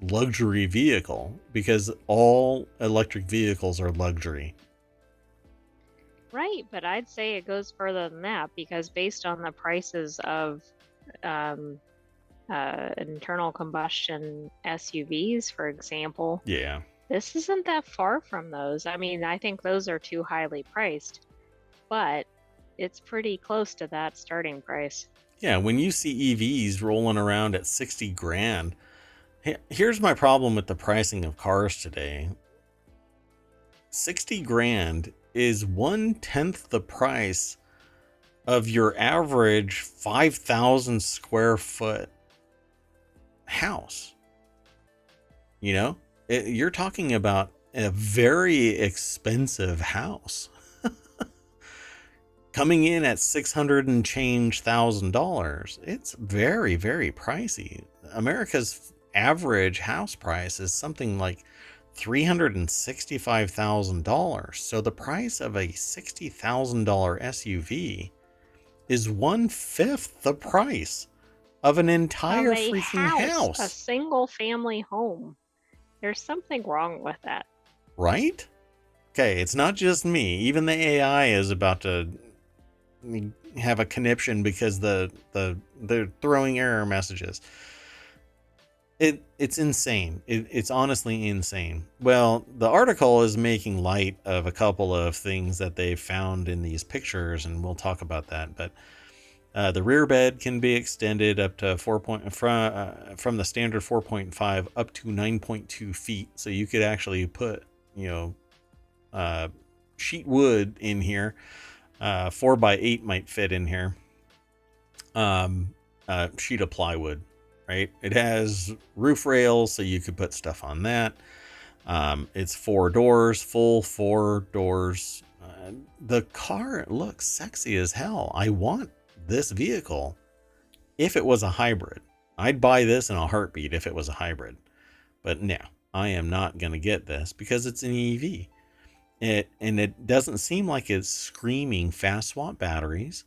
S1: luxury vehicle, because all electric vehicles are luxury.
S2: Right, but I'd say it goes further than that, because based on the prices of um, internal combustion SUVs, for example,
S1: Yeah.
S2: this isn't that far from those. I mean, I think those are too highly priced, but it's pretty close to that starting price.
S1: Yeah, when you see EVs rolling around at 60 grand, here's my problem with the pricing of cars today. 60 grand is 1/10 the price of your average 5,000 square foot house. You know, you're talking about a very expensive house coming in at 600 and change $1,000. It's very, very pricey. America's average house price is something like $365,000. So the price of a $60,000 SUV is 1/5 the price of an
S2: Of
S1: entire
S2: a
S1: freaking
S2: house, a
S1: house.
S2: single family home. There's something wrong with that.
S1: Right? Okay, it's not just me. Even the AI is about to have a conniption because they're throwing error messages. It's insane. It's honestly insane. Well, the article is making light of a couple of things that they found in these pictures, and we'll talk about that. But the rear bed can be extended up to from the standard 4.5 up to 9.2 feet. So you could actually put, sheet wood in here. 4x8 might fit in here. Sheet of plywood, right? It has roof rails, so you could put stuff on that. It's 4 doors, full 4 doors. The car looks sexy as hell. I want this vehicle if it was a hybrid. I'd buy this in a heartbeat if it was a hybrid. But no, I am not going to get this because it's an EV. It doesn't seem like it's screaming fast swap batteries.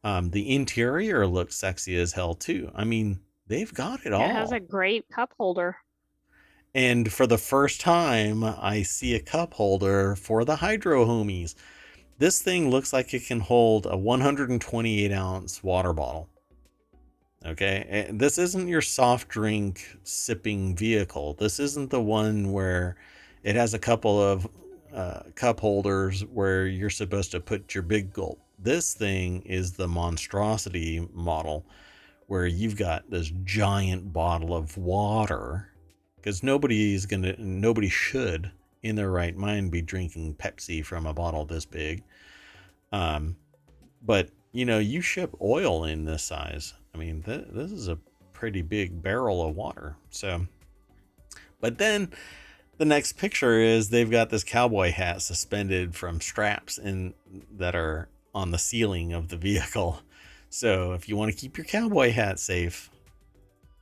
S1: The interior looks sexy as hell too. I mean, they've got it all.
S2: It has a great cup holder.
S1: And for the first time, I see a cup holder for the hydro homies. This thing looks like it can hold a 128 ounce water bottle. Okay, and this isn't your soft drink sipping vehicle. This isn't the one where it has a couple of cup holders where you're supposed to put your big gulp. This thing is the monstrosity model where you've got this giant bottle of water, because nobody should in their right mind be drinking Pepsi from a bottle this big. But you ship oil in this size. I mean, this is a pretty big barrel of water. So, but then the next picture is they've got this cowboy hat suspended from straps that are on the ceiling of the vehicle. So if you want to keep your cowboy hat safe,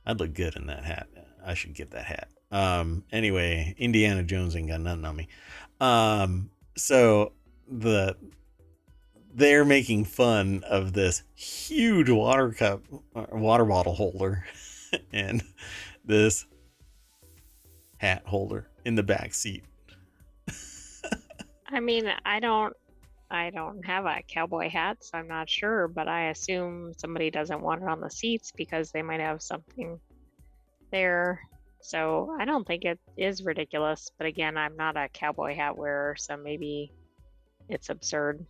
S1: I'd look good in that hat. I should get that hat. Anyway, Indiana Jones ain't got nothing on me. So they're making fun of this huge water bottle holder and this hat holder in the back seat.
S2: I mean, I don't have a cowboy hat, so I'm not sure, but I assume somebody doesn't want it on the seats because they might have something there. So I don't think it is ridiculous, but again, I'm not a cowboy hat wearer, so maybe it's absurd.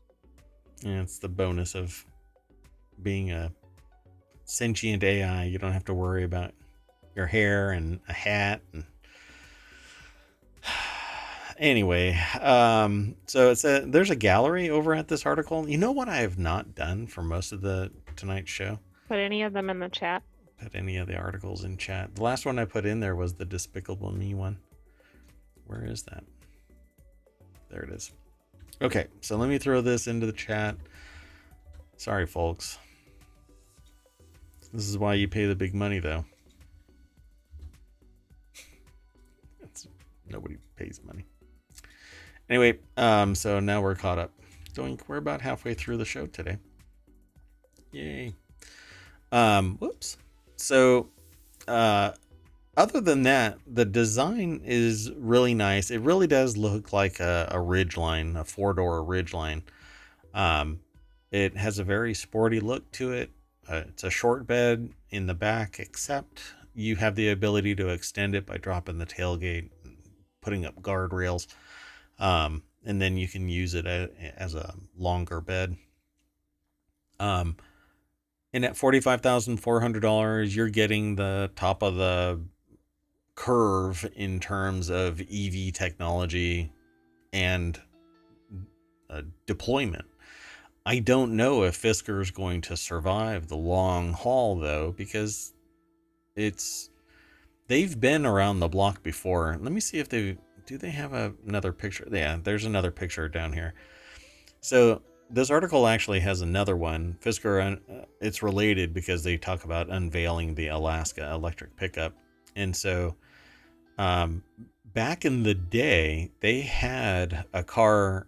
S1: Yeah, it's the bonus of being a sentient AI. You don't have to worry about your hair and a hat. And anyway, so there's a gallery over at this article. You know what I have not done for most of the tonight's show?
S2: Put any of them in the chat.
S1: Put any of the articles in chat. The last one I put in there was the Despicable Me one. Where is that? There it is. Okay, so let me throw this into the chat. Sorry, folks. This is why you pay the big money, though. Nobody pays money. Anyway, so now we're caught up. Doink, we're about halfway through the show today. Yay. Whoops. So, other than that, the design is really nice. It really does look like a Ridgeline, a 4-door Ridgeline. It has a very sporty look to it. It's a short bed in the back, except you have the ability to extend it by dropping the tailgate, putting up guardrails, and then you can use it as a longer bed. And at $45,400, you're getting the top of the curve in terms of EV technology and deployment. I don't know if Fiskers is going to survive the long haul, though, because they've been around the block before. Let me see if they have another picture. Yeah, there's another picture down here. So this article actually has another one. Fisker, it's related because they talk about unveiling the Alaska electric pickup. And so back in the day, they had a car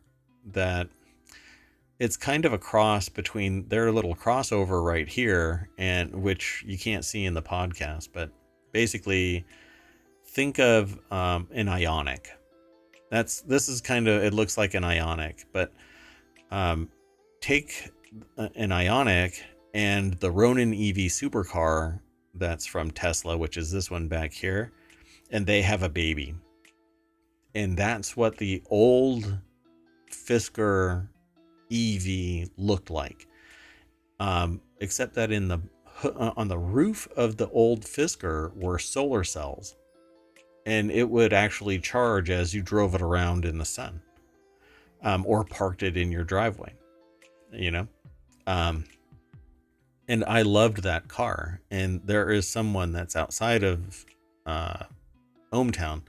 S1: that it's kind of a cross between their little crossover right here, and which you can't see in the podcast, but basically think of an Ioniq. This is kind of, it looks like an Ioniq, but take an Ioniq and the Ronin EV supercar that's from Tesla, which is this one back here, and they have a baby. And that's what the old Fisker EV looked like. Except that on the roof of the old Fisker were solar cells. And it would actually charge as you drove it around in the sun. Or parked it in your driveway. You know? And I loved that car. And there is someone that's outside of ohmTown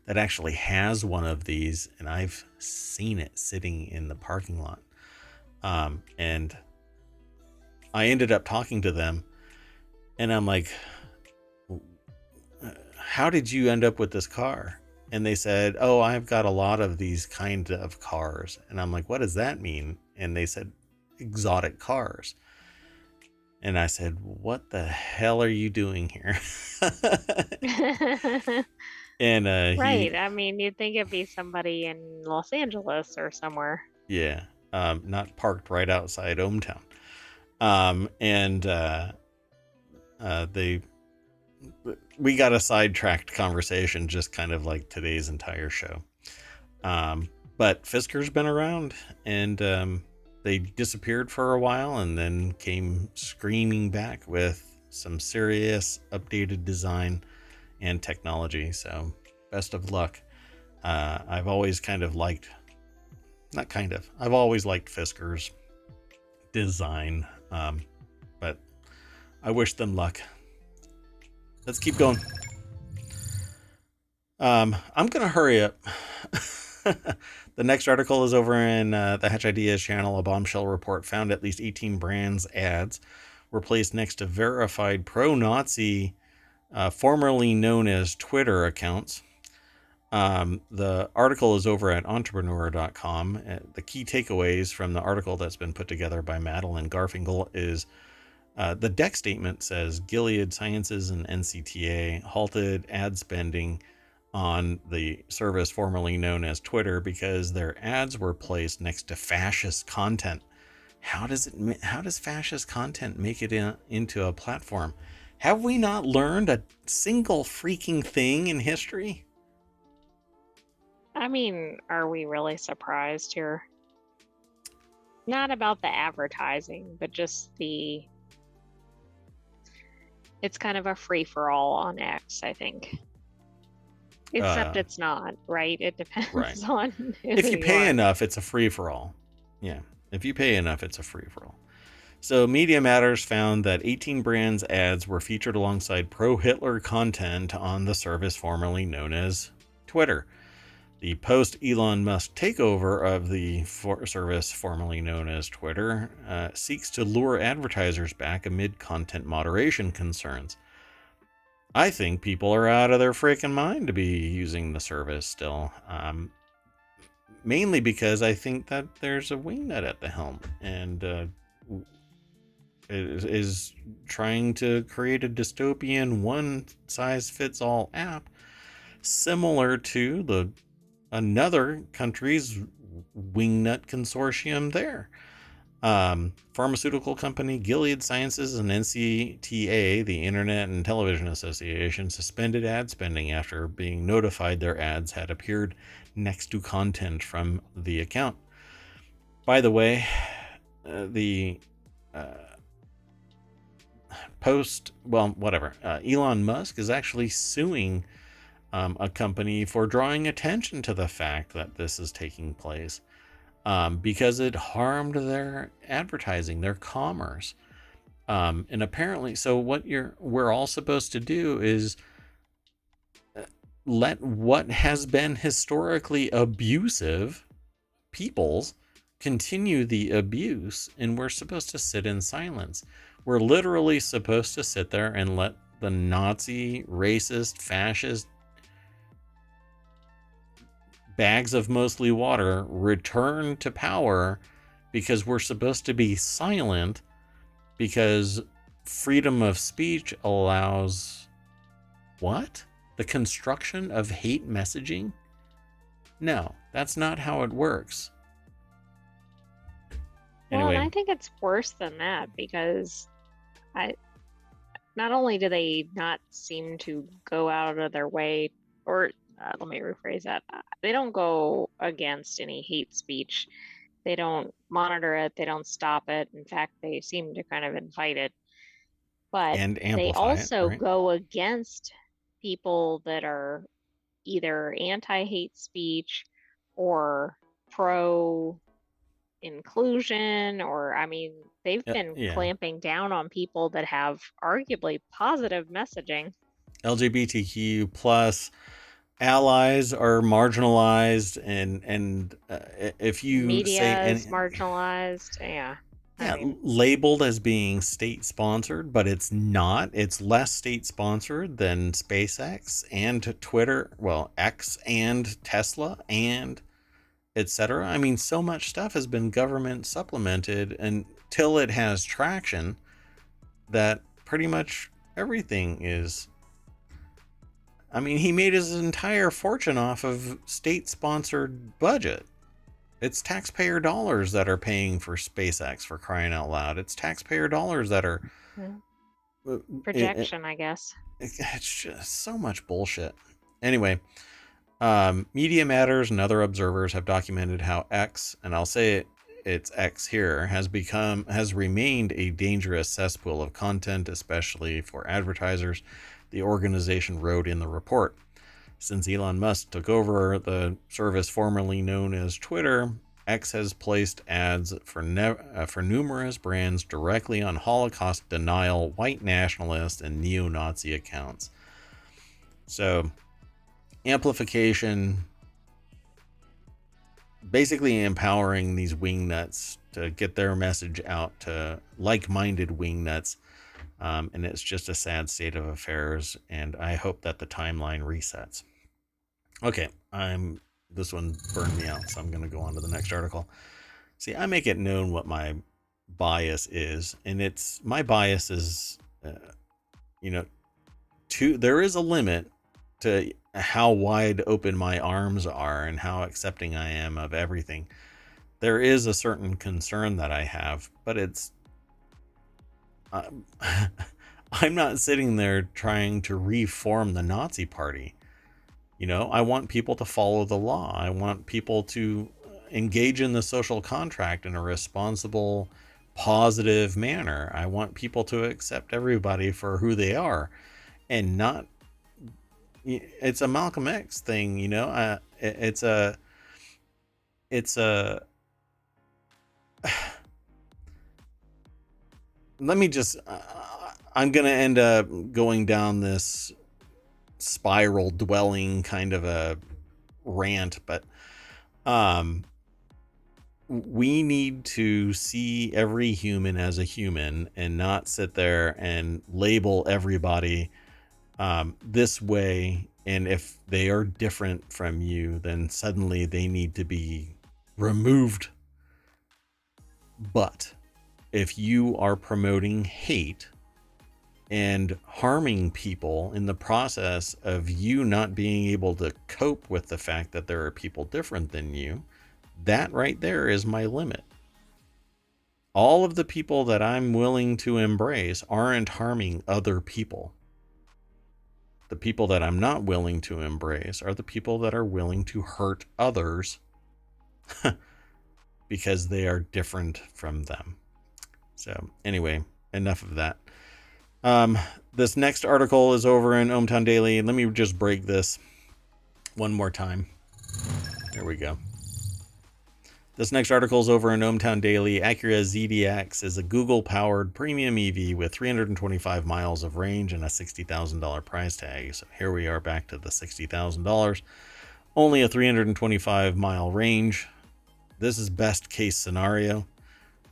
S1: that actually has one of these, and I've seen it sitting in the parking lot. And I ended up talking to them, and I'm like, how did you end up with this car? And they said, oh, I've got a lot of these kind of cars. And I'm like, what does that mean? And they said, exotic cars. And I said, what the hell are you doing here? And
S2: right. I mean, you'd think it'd be somebody in Los Angeles or somewhere.
S1: Yeah. Not parked right outside ohmTown. We got a sidetracked conversation, just kind of like today's entire show. But Fisker's been around, and they disappeared for a while and then came screaming back with some serious updated design and technology. So best of luck. I've always I've always liked Fisker's design, but I wish them luck. Let's keep going. I'm gonna hurry up. The next article is over in the Hatch Ideas channel. A bombshell report found at least 18 brands ads were placed next to verified pro-Nazi, formerly known as Twitter accounts. The article is over at entrepreneur.com. The key takeaways from the article that's been put together by Madeline Garfinkel is the deck statement says Gilead Sciences and NCTA halted ad spending on the service formerly known as Twitter because their ads were placed next to fascist content. How does fascist content make it into a platform? Have we not learned a single freaking thing in history?
S2: I mean, are we really surprised here? Not about the advertising, but just it's kind of a free-for-all on X, I think. Except it's not, right? It depends on who
S1: if you pay
S2: are.
S1: enough, it's a free-for-all. Yeah, if you pay enough, it's a free-for-all. So Media Matters found that 18 brands ads were featured alongside pro-Hitler content on the service formerly known as Twitter. The post Elon Musk takeover of the service formerly known as Twitter seeks to lure advertisers back amid content moderation concerns. I think people are out of their freaking mind to be using the service still. Mainly because I think that there's a wingnut at the helm and is trying to create a dystopian one-size-fits-all app similar to another country's wingnut consortium there. Pharmaceutical company Gilead Sciences and NCTA, the Internet and Television Association, suspended ad spending after being notified their ads had appeared next to content from the account. By the way, the Elon Musk is actually suing a company for drawing attention to the fact that this is taking place. Because it harmed their advertising, their commerce. And apparently, so what we're all supposed to do is let what has been historically abusive peoples continue the abuse, and we're supposed to sit in silence. We're literally supposed to sit there and let the Nazi, racist, fascist bags of mostly water return to power because we're supposed to be silent because freedom of speech allows what? The construction of hate messaging? No, that's not how it works.
S2: Well,
S1: Anyway,
S2: and I think it's worse than that because not only do they not seem to go out of their way, or let me rephrase that. They don't go against any hate speech. They don't monitor it. They don't stop it. In fact, they seem to kind of invite it. But
S1: and
S2: they
S1: amplify it,
S2: also
S1: right?
S2: go against people that are either anti-hate speech or pro inclusion, or I mean, they've been
S1: Yeah.
S2: clamping down on people that have arguably positive messaging.
S1: LGBTQ plus allies are marginalized, and if you say
S2: Media is
S1: any,
S2: marginalized. Yeah. I
S1: yeah,
S2: mean,
S1: labeled as being state sponsored, but it's not. It's less state sponsored than SpaceX and Twitter, well, X and Tesla and etc. I mean, so much stuff has been government supplemented until it has traction that pretty much everything is. I mean, he made his entire fortune off of state sponsored budget. It's taxpayer dollars that are paying for SpaceX, for crying out loud. It's taxpayer dollars that are.
S2: projection, I guess.
S1: It's just so much bullshit. Anyway, Media Matters and other observers have documented how X, and I'll say it's X here, has remained a dangerous cesspool of content, especially for advertisers, the organization wrote in the report. Since Elon Musk took over the service formerly known as Twitter, X has placed ads for numerous brands directly on Holocaust denial, white nationalist, and neo-Nazi accounts. So, amplification, basically empowering these wingnuts to get their message out to like-minded wingnuts. And it's just a sad state of affairs, and I hope that the timeline resets. Okay, this one burned me out, so I'm going to go on to the next article. See, I make it known what my bias is, and my bias is, there is a limit to how wide open my arms are and how accepting I am of everything. There is a certain concern that I have, but it's I'm not sitting there trying to reform the Nazi Party. I want people to follow the law. I want people to engage in the social contract in a responsible, positive manner. I want people to accept everybody for who they are and not. It's a Malcolm X thing, it's a let me just I'm gonna end up going down this spiral dwelling kind of a rant, but um, we need to see every human as a human and not sit there and label everybody this way. And if they are different from you, then suddenly they need to be removed. But if you are promoting hate and harming people in the process of you not being able to cope with the fact that there are people different than you, that right there is my limit. All of the people that I'm willing to embrace aren't harming other people. The people that I'm not willing to embrace are the people that are willing to hurt others because they are different from them. So anyway, enough of that. This next article is over in ohmTown Daily. Let me just break this one more time. There we go. This next article is over in ohmTown Daily. Acura ZDX is a Google-powered premium EV with 325 miles of range and a $60,000 price tag. So here we are back to the $60,000. Only a 325-mile range. This is best case scenario,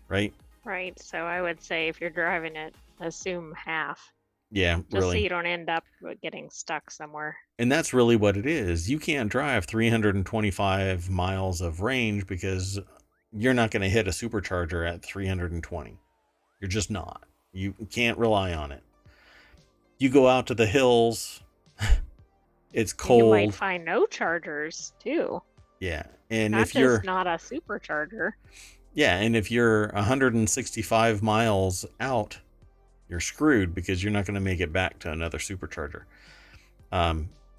S1: right?
S2: Right. So I would say if you're driving it, assume half.
S1: Yeah,
S2: just
S1: really.
S2: So you don't end up getting stuck somewhere.
S1: And that's really what it is. You can't drive 325 miles of range because you're not going to hit a supercharger at 320. You're just not. You can't rely on it. You go out to the hills, it's cold.
S2: You might find no chargers too.
S1: Yeah. And
S2: not
S1: if you're
S2: not a supercharger.
S1: Yeah, and if you're 165 miles out, you're screwed because you're not going to make it back to another supercharger.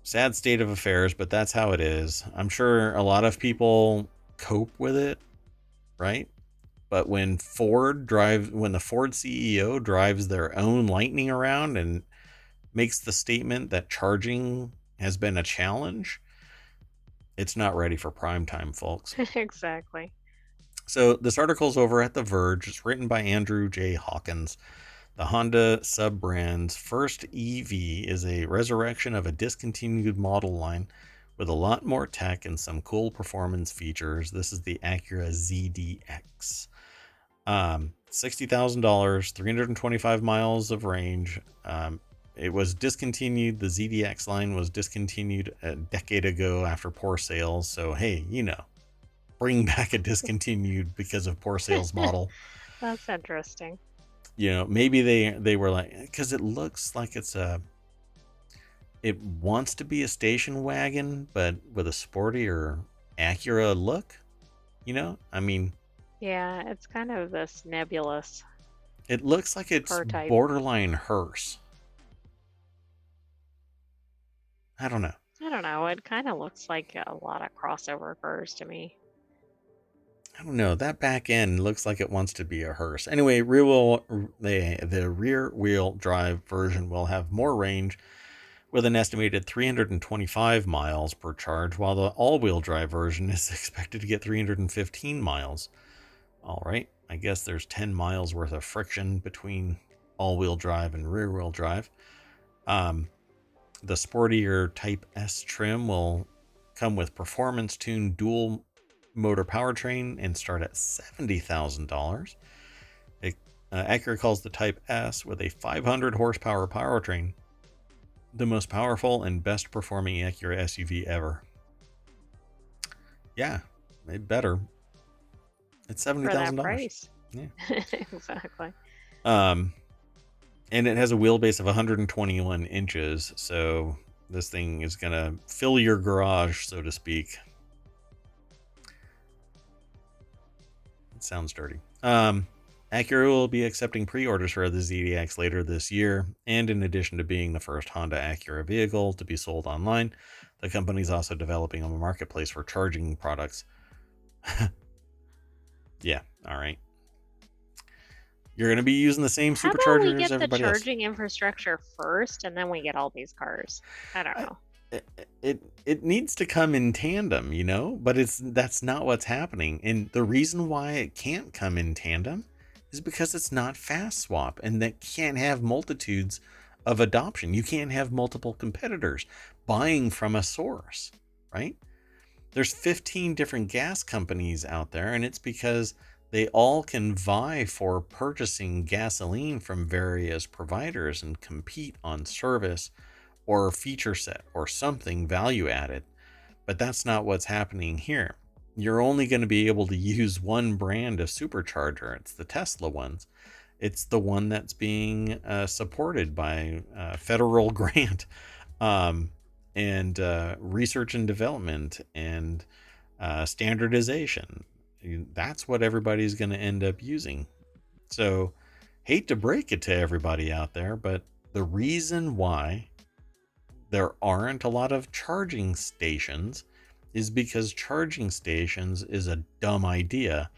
S1: Sad state of affairs, but that's how it is. I'm sure a lot of people cope with it, right? But when the Ford CEO drives their own Lightning around and makes the statement that charging has been a challenge, it's not ready for prime time, folks.
S2: Exactly.
S1: So this article's over at The Verge. It's written by Andrew J. Hawkins. The Honda sub-brand's first EV is a resurrection of a discontinued model line with a lot more tech and some cool performance features. This is the Acura ZDX. $60,000, 325 miles of range. It was discontinued. The ZDX line was discontinued a decade ago after poor sales. So, hey, bring back a discontinued because of poor sales model.
S2: That's interesting.
S1: Maybe they were like, because it looks like it wants to be a station wagon, but with a sportier Acura look. I mean,
S2: yeah, it's kind of this nebulous.
S1: It looks like it's borderline hearse. I don't know.
S2: It kind of looks like a lot of crossover cars to me.
S1: I don't know. That back end looks like it wants to be a hearse. Anyway, the rear wheel drive version will have more range with an estimated 325 miles per charge, while the all-wheel drive version is expected to get 315 miles. All right. I guess there's 10 miles worth of friction between all-wheel drive and rear-wheel drive. The sportier Type S trim will come with performance-tuned dual motor powertrain and start at $70,000. Acura calls the Type S with a 500 horsepower powertrain the most powerful and best performing Acura SUV ever. Yeah, it better. It's $70,000.
S2: Yeah, exactly.
S1: And it has a wheelbase of 121 inches, so this thing is gonna fill your garage, so to speak. It sounds dirty. Acura will be accepting pre-orders for the ZDX later this year, and in addition to being the first Honda Acura vehicle to be sold online, the company is also developing a marketplace for charging products. Yeah, all right. You're going to be using the same supercharger as everybody else. How about we get the
S2: charging infrastructure first, and then we get all these cars? I don't know.
S1: It needs to come in tandem, but that's not what's happening. And the reason why it can't come in tandem is because it's not fast swap, and that can't have multitudes of adoption. You can't have multiple competitors buying from a source, right? There's 15 different gas companies out there, and it's because they all can vie for purchasing gasoline from various providers and compete on service or feature set or something value added. But that's not what's happening here. You're only going to be able to use one brand of supercharger. It's the Tesla ones. It's the one that's being supported by federal grant, um, and research and development and standardization. That's what everybody's going to end up using. So, hate to break it to everybody out there, but the reason why there aren't a lot of charging stations is because charging stations is a dumb idea.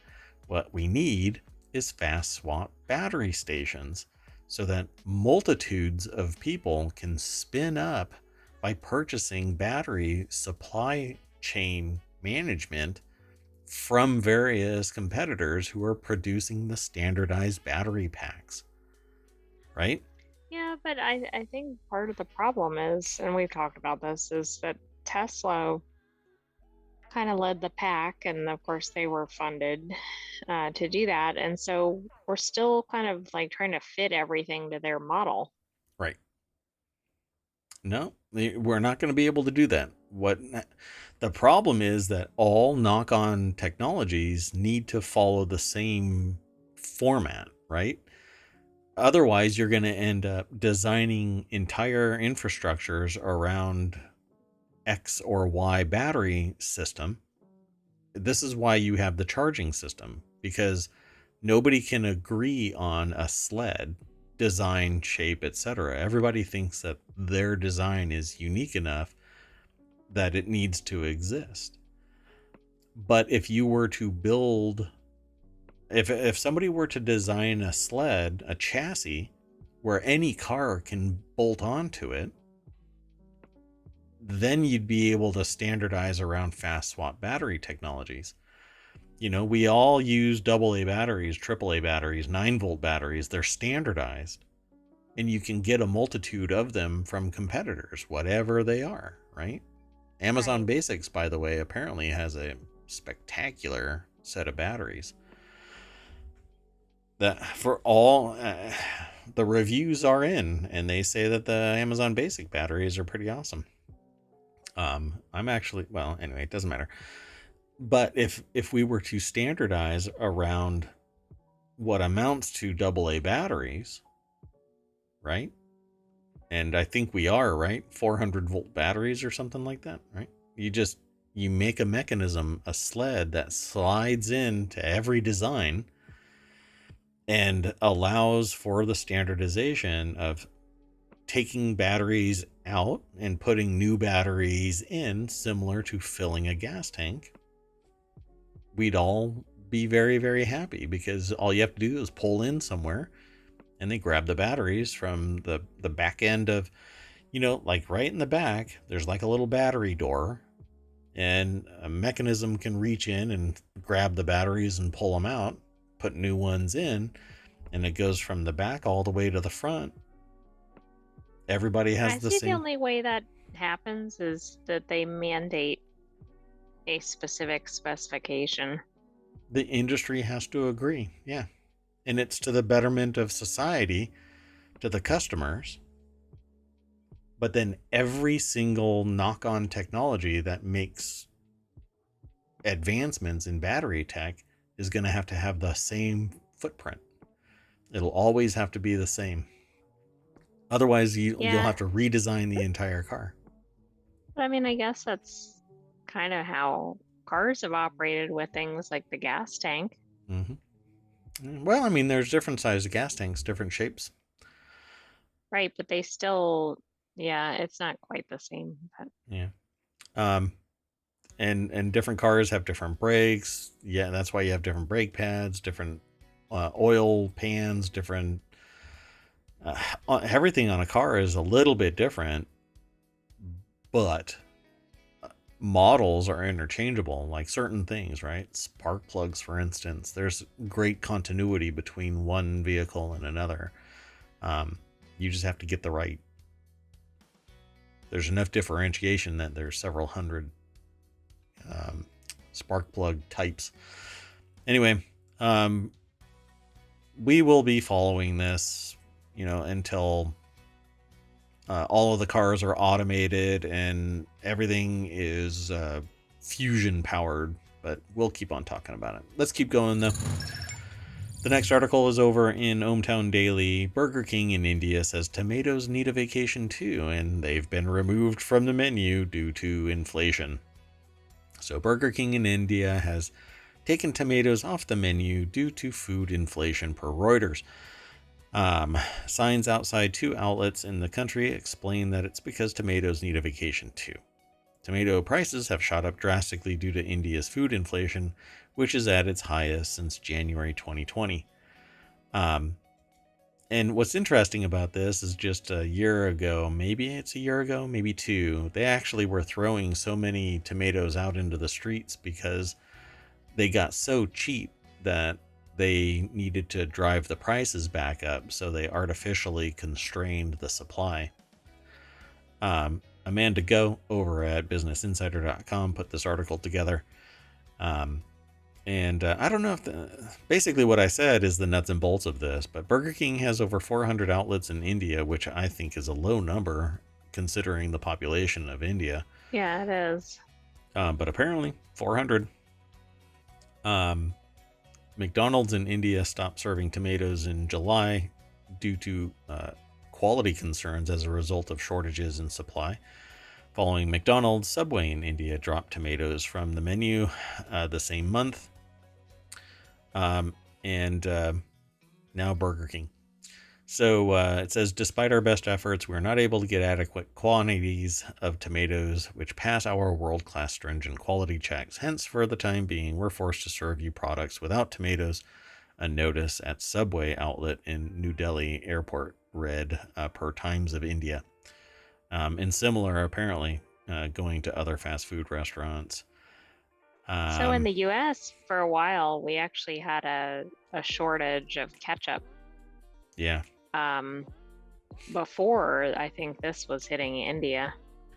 S1: What we need is fast swap battery stations so that multitudes of people can spin up by purchasing battery supply chain management from various competitors who are producing the standardized battery packs, right?
S2: Yeah, but I think part of the problem is, and we've talked about this, is that Tesla kind of led the pack, and of course they were funded to do that, and so we're still kind of like trying to fit everything to their model.
S1: Right. No, we're not going to be able to do that. What the problem is that all knock-on technologies need to follow the same format, right? Otherwise, you're going to end up designing entire infrastructures around X or Y battery system. This is why you have the charging system, because nobody can agree on a sled design, shape, etc. Everybody thinks that their design is unique enough that it needs to exist. But if you were to build, if somebody were to design a sled, a chassis where any car can bolt onto it, then you'd be able to standardize around fast swap battery technologies. You know, we all use AA batteries, AAA batteries, 9-volt batteries. They're standardized, and you can get a multitude of them from competitors, whatever they are, right? Amazon
S2: Right.
S1: Basics, by the way, apparently has a spectacular set of batteries that for all the reviews are in, and they say that the Amazon Basic batteries are pretty awesome. I'm actually, well, anyway, it doesn't matter. But if we were to standardize around what amounts to AA batteries, right? And I think we are, right? 400-volt batteries or something like that, right? You make a mechanism, a sled that slides into every design and allows for the standardization of taking batteries out and putting new batteries in, similar to filling a gas tank. We'd all be very, very happy, because all you have to do is pull in somewhere and they grab the batteries from the back end of, like right in the back, there's like a little battery door, and a mechanism can reach in and grab the batteries and pull them out, put new ones in, and it goes from the back all the way to the front. Everybody has
S2: I
S1: the
S2: see the
S1: same.
S2: only way that happens is that they mandate a specific specification.
S1: The industry has to agree, yeah, and it's to the betterment of society, to the customers. But then every single knock-on technology that makes advancements in battery tech is going to have the same footprint. It'll always have to be the same. Otherwise, you'll
S2: Yeah,
S1: have to redesign the entire car.
S2: but I mean, I guess that's kind of how cars have operated with things like the gas tank.
S1: hmm Well, I mean, there's different sized gas tanks, different shapes.
S2: Right, but they still, yeah, it's not quite the same. But
S1: Yeah. Um, and different cars have different brakes. Yeah, that's why you have different brake pads, different oil pans, different. Everything on a car is a little bit different, but models are interchangeable, like certain things, right? Spark plugs, for instance, there's great continuity between one vehicle and another. Um, you just have to get the right. There's enough differentiation that there's several hundred spark plug types. Anyway, we will be following this, until all of the cars are automated and everything is fusion powered, but we'll keep on talking about it. Let's keep going though. The next article is over in ohmTown Daily. Burger King in India says tomatoes need a vacation too, and they've been removed from the menu due to inflation. So Burger King in India has taken tomatoes off the menu due to food inflation per Reuters. Signs outside 2 outlets in the country explain that it's because tomatoes need a vacation too. Tomato prices have shot up drastically due to India's food inflation, which is at its highest since January 2020. And what's interesting about this is just a year ago, maybe it's a year ago, maybe 2, they actually were throwing so many tomatoes out into the streets because they got so cheap that they needed to drive the prices back up, so they artificially constrained the supply. Amanda Go over at BusinessInsider.com put this article together. And I don't know if basically what I said is the nuts and bolts of this, but Burger King has over 400 outlets in India, which I think is a low number considering the population of India.
S2: Yeah, it is.
S1: But apparently 400. McDonald's in India stopped serving tomatoes in July due to quality concerns as a result of shortages in supply. Following McDonald's, Subway in India dropped tomatoes from the menu the same month. And now Burger King. So it says, despite our best efforts, we're not able to get adequate quantities of tomatoes, which pass our world-class stringent quality checks. Hence, for the time being, we're forced to serve you products without tomatoes. A notice at Subway outlet in New Delhi airport read per Times of India. And similar, apparently, going to other fast food restaurants.
S2: So in the US, for a while, we actually had a shortage of ketchup.
S1: Yeah.
S2: Before I think this was hitting India.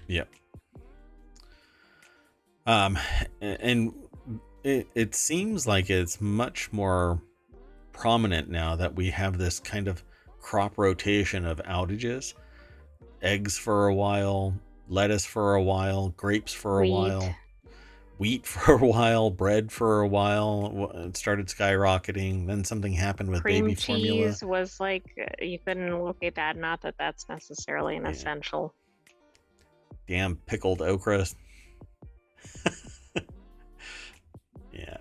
S1: Yep. And it seems like it's much more prominent now that we have this kind of crop rotation of outages. Eggs for a while, lettuce for a while, grapes for a while, wheat for a while, bread for a while. It started skyrocketing. Then something happened with baby formula.
S2: Cream cheese was like, you couldn't look at that. Not that that's necessarily an essential.
S1: Damn pickled okra. Yeah.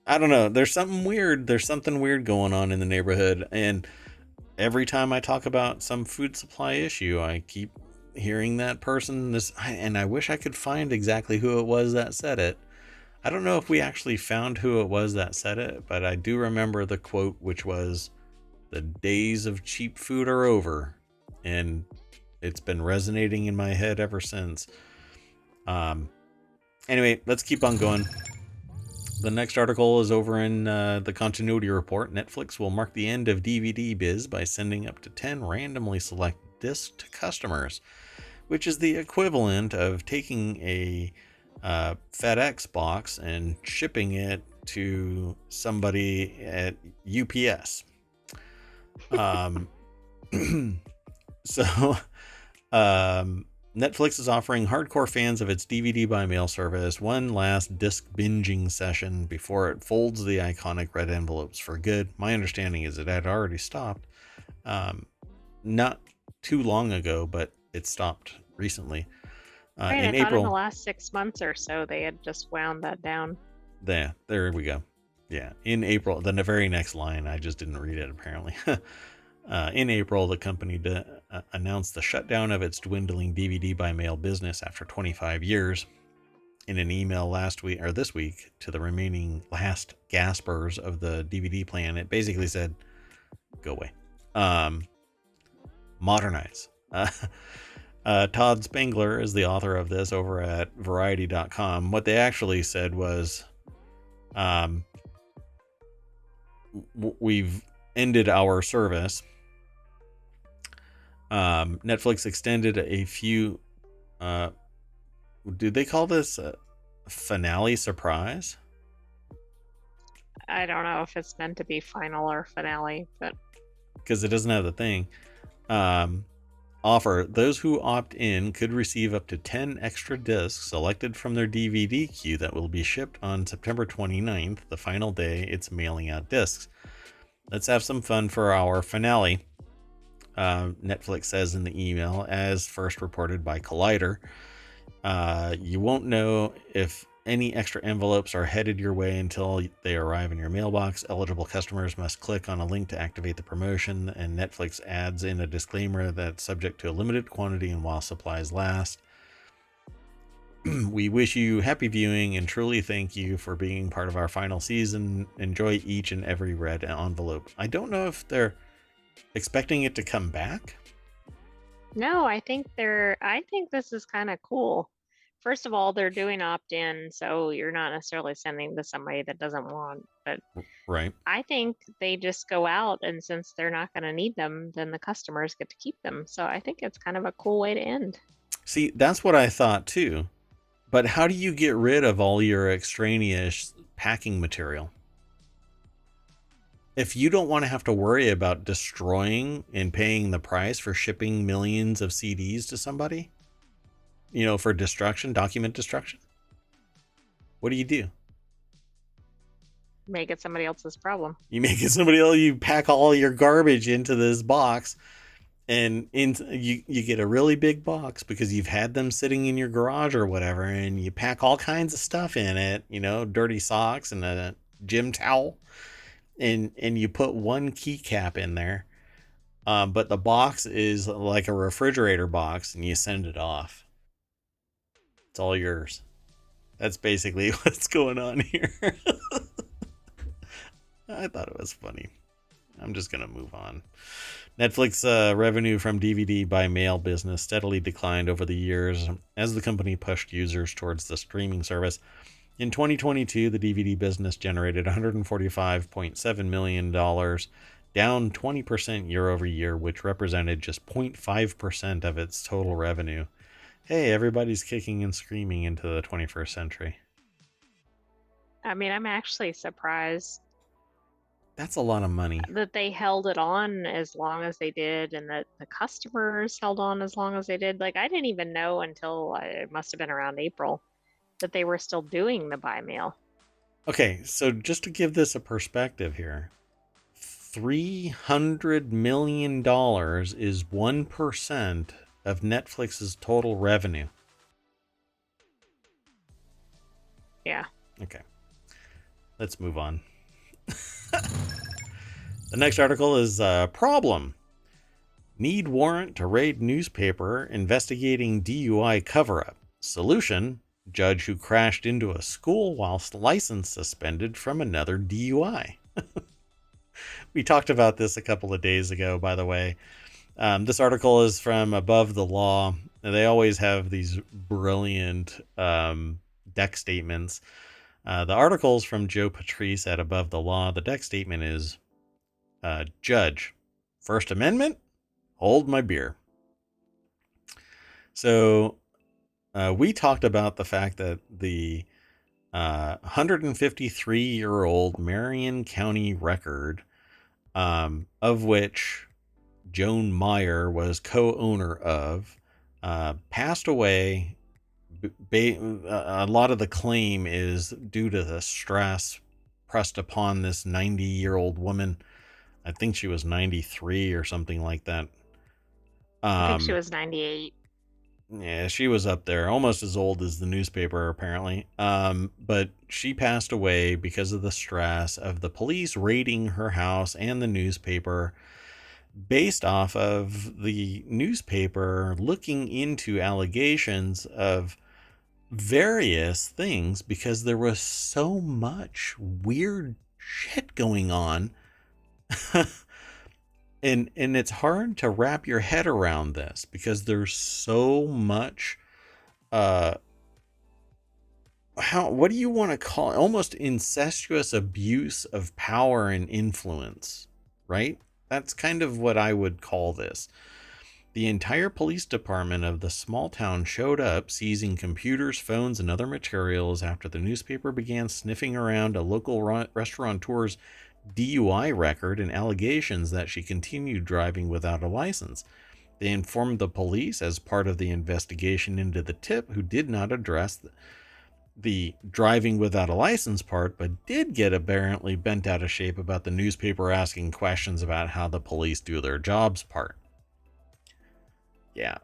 S1: I don't know. There's something weird. There's something weird going on in the neighborhood. And every time I talk about some food supply issue, I keep hearing that person and I wish I could find exactly who it was that said it. I don't know if we actually found who it was that said it, but I do remember the quote, which was, "The days of cheap food are over," and it's been resonating in my head ever since. Anyway, let's keep on going. The next article is over in the Continuity Report. Netflix will mark the end of DVD biz by sending up to 10 randomly selected discs to customers, which is the equivalent of taking a FedEx box and shipping it to somebody at UPS. So Netflix is offering hardcore fans of its DVD by mail service one last disc binging session before it folds the iconic red envelopes for good. My understanding is it had already stopped not too long ago, but it stopped recently.
S2: Right,
S1: in
S2: I thought
S1: April,
S2: in the last 6 months or so they had just wound that down.
S1: there we go. Yeah, in April, the very next line, I just didn't read it apparently. In April, the company announced the shutdown of its dwindling DVD by mail business after 25 years. In an email this week to the remaining last gaspers of the DVD plan, it basically said, "Go away, modernize." Todd Spangler is the author of this over at Variety.com. What they actually said was, "We've ended our service." Netflix extended a few, do they call this finale surprise?
S2: I don't know if it's meant to be final or finale, but
S1: Because it doesn't have the thing. Offer, those who opt in could receive up to 10 extra discs selected from their DVD queue that will be shipped on September 29th, the final day it's mailing out discs. Let's have some fun for our finale. Netflix says in the email, as first reported by Collider. You won't know if any extra envelopes are headed your way until they arrive in your mailbox. Eligible customers must click on a link to activate the promotion, and Netflix adds in a disclaimer that's subject to a limited quantity and while supplies last. We wish you happy viewing and truly thank you for being part of our final season. Enjoy each and every red envelope. I don't know if they're expecting it to come back.
S2: no, I think this is kind of cool. First of all, they're doing opt-in, so you're not necessarily sending to somebody that doesn't want, but
S1: Right.
S2: I think they just go out, and since they're not going to need them, then the customers get to keep them. So I think it's kind of a cool way to end.
S1: See, that's what I thought too. But how do you get rid of all your extraneous packing material? If you don't want to have to worry about destroying and paying the price for shipping millions of CDs to somebody, for destruction, document destruction, what do?
S2: Make it somebody else's problem.
S1: You make it somebody else, you pack all your garbage into this box, and you get a really big box because you've had them sitting in your garage or whatever, and you pack all kinds of stuff in it, dirty socks and a gym towel, and you put one keycap in there, but the box is like a refrigerator box, and you send it off. It's all yours. That's basically what's going on here. I thought it was funny. I'm just gonna move on. Netflix revenue from DVD by mail business steadily declined over the years as the company pushed users towards the streaming service. In 2022, the DVD business generated $145.7 million, down 20% year over year, which represented just 0.5% of its total revenue. Hey, everybody's kicking and screaming into the 21st century.
S2: I mean, I'm actually surprised
S1: That's a lot of money.
S2: that they held it on as long as they did, and that the customers held on as long as they did. Like, I didn't even know until it must have been around April that they were still doing the buy mail.
S1: Okay, so just to give this a perspective here, $300 million is 1% of Netflix's total revenue.
S2: Yeah.
S1: Okay, let's move on. The next article is problem. Need warrant to raid newspaper investigating DUI cover-up. Solution, judge who crashed into a school whilst license suspended from another DUI. We talked about this a couple of days ago, by the way. This article is from Above the Law. They always have these brilliant deck statements. The article's from Joe Patrice at Above the Law. The deck statement is, Judge, First Amendment, hold my beer. So we talked about the fact that the 153-year-old Marion County record, of which Joan Meyer was co-owner of, passed away. A lot of the claim is due to the stress pressed upon this 90-year-old woman. I think she was 93 or something like that.
S2: I think she was 98.
S1: Yeah, she was up there, almost as old as the newspaper, apparently. But she passed away because of the stress of the police raiding her house and the newspaper, based off of the newspaper looking into allegations of various things, because there was so much weird shit going on. And it's hard to wrap your head around this because there's so much what do you want to call it? Almost incestuous abuse of power and influence, right? That's kind of what I would call this, The entire police department of the small town showed up, seizing computers, phones, and other materials after the newspaper began sniffing around a local restaurateur's DUI record and allegations that she continued driving without a license. They informed the police as part of the investigation into the tip, who did not address the driving without a license part, but did get apparently bent out of shape about the newspaper asking questions about how the police do their jobs part. Yeah.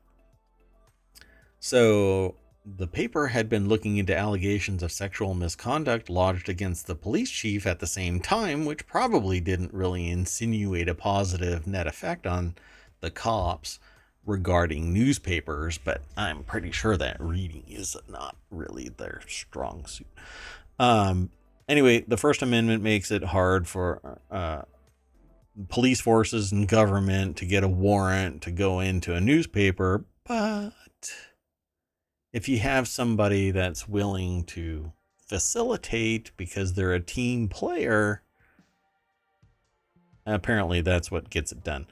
S1: So the paper had been looking into allegations of sexual misconduct lodged against the police chief at the same time, which probably didn't really insinuate a positive net effect on the cops regarding newspapers, but I'm pretty sure that reading is not really their strong suit. Anyway, the First Amendment makes it hard for police forces and government to get a warrant to go into a newspaper, but if you have somebody that's willing to facilitate because they're a team player, apparently that's what gets it done.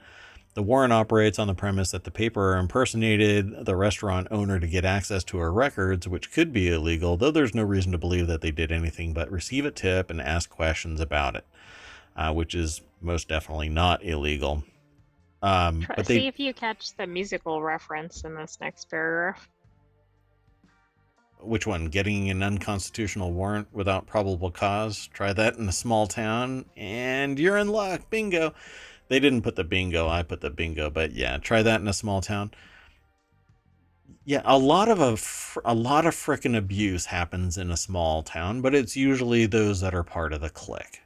S1: The warrant operates on the premise that the paper impersonated the restaurant owner to get access to her records, which could be illegal, though there's no reason to believe that they did anything but receive a tip and ask questions about it, which is most definitely not illegal. But
S2: See if you catch the musical reference in this next paragraph.
S1: Which one? Getting an unconstitutional warrant without probable cause? Try that in a small town, and you're in luck. Bingo. They didn't put the bingo. I put the bingo, but yeah, try that in a small town. Yeah, a lot of frickin' abuse happens in a small town, but it's usually those that are part of the clique.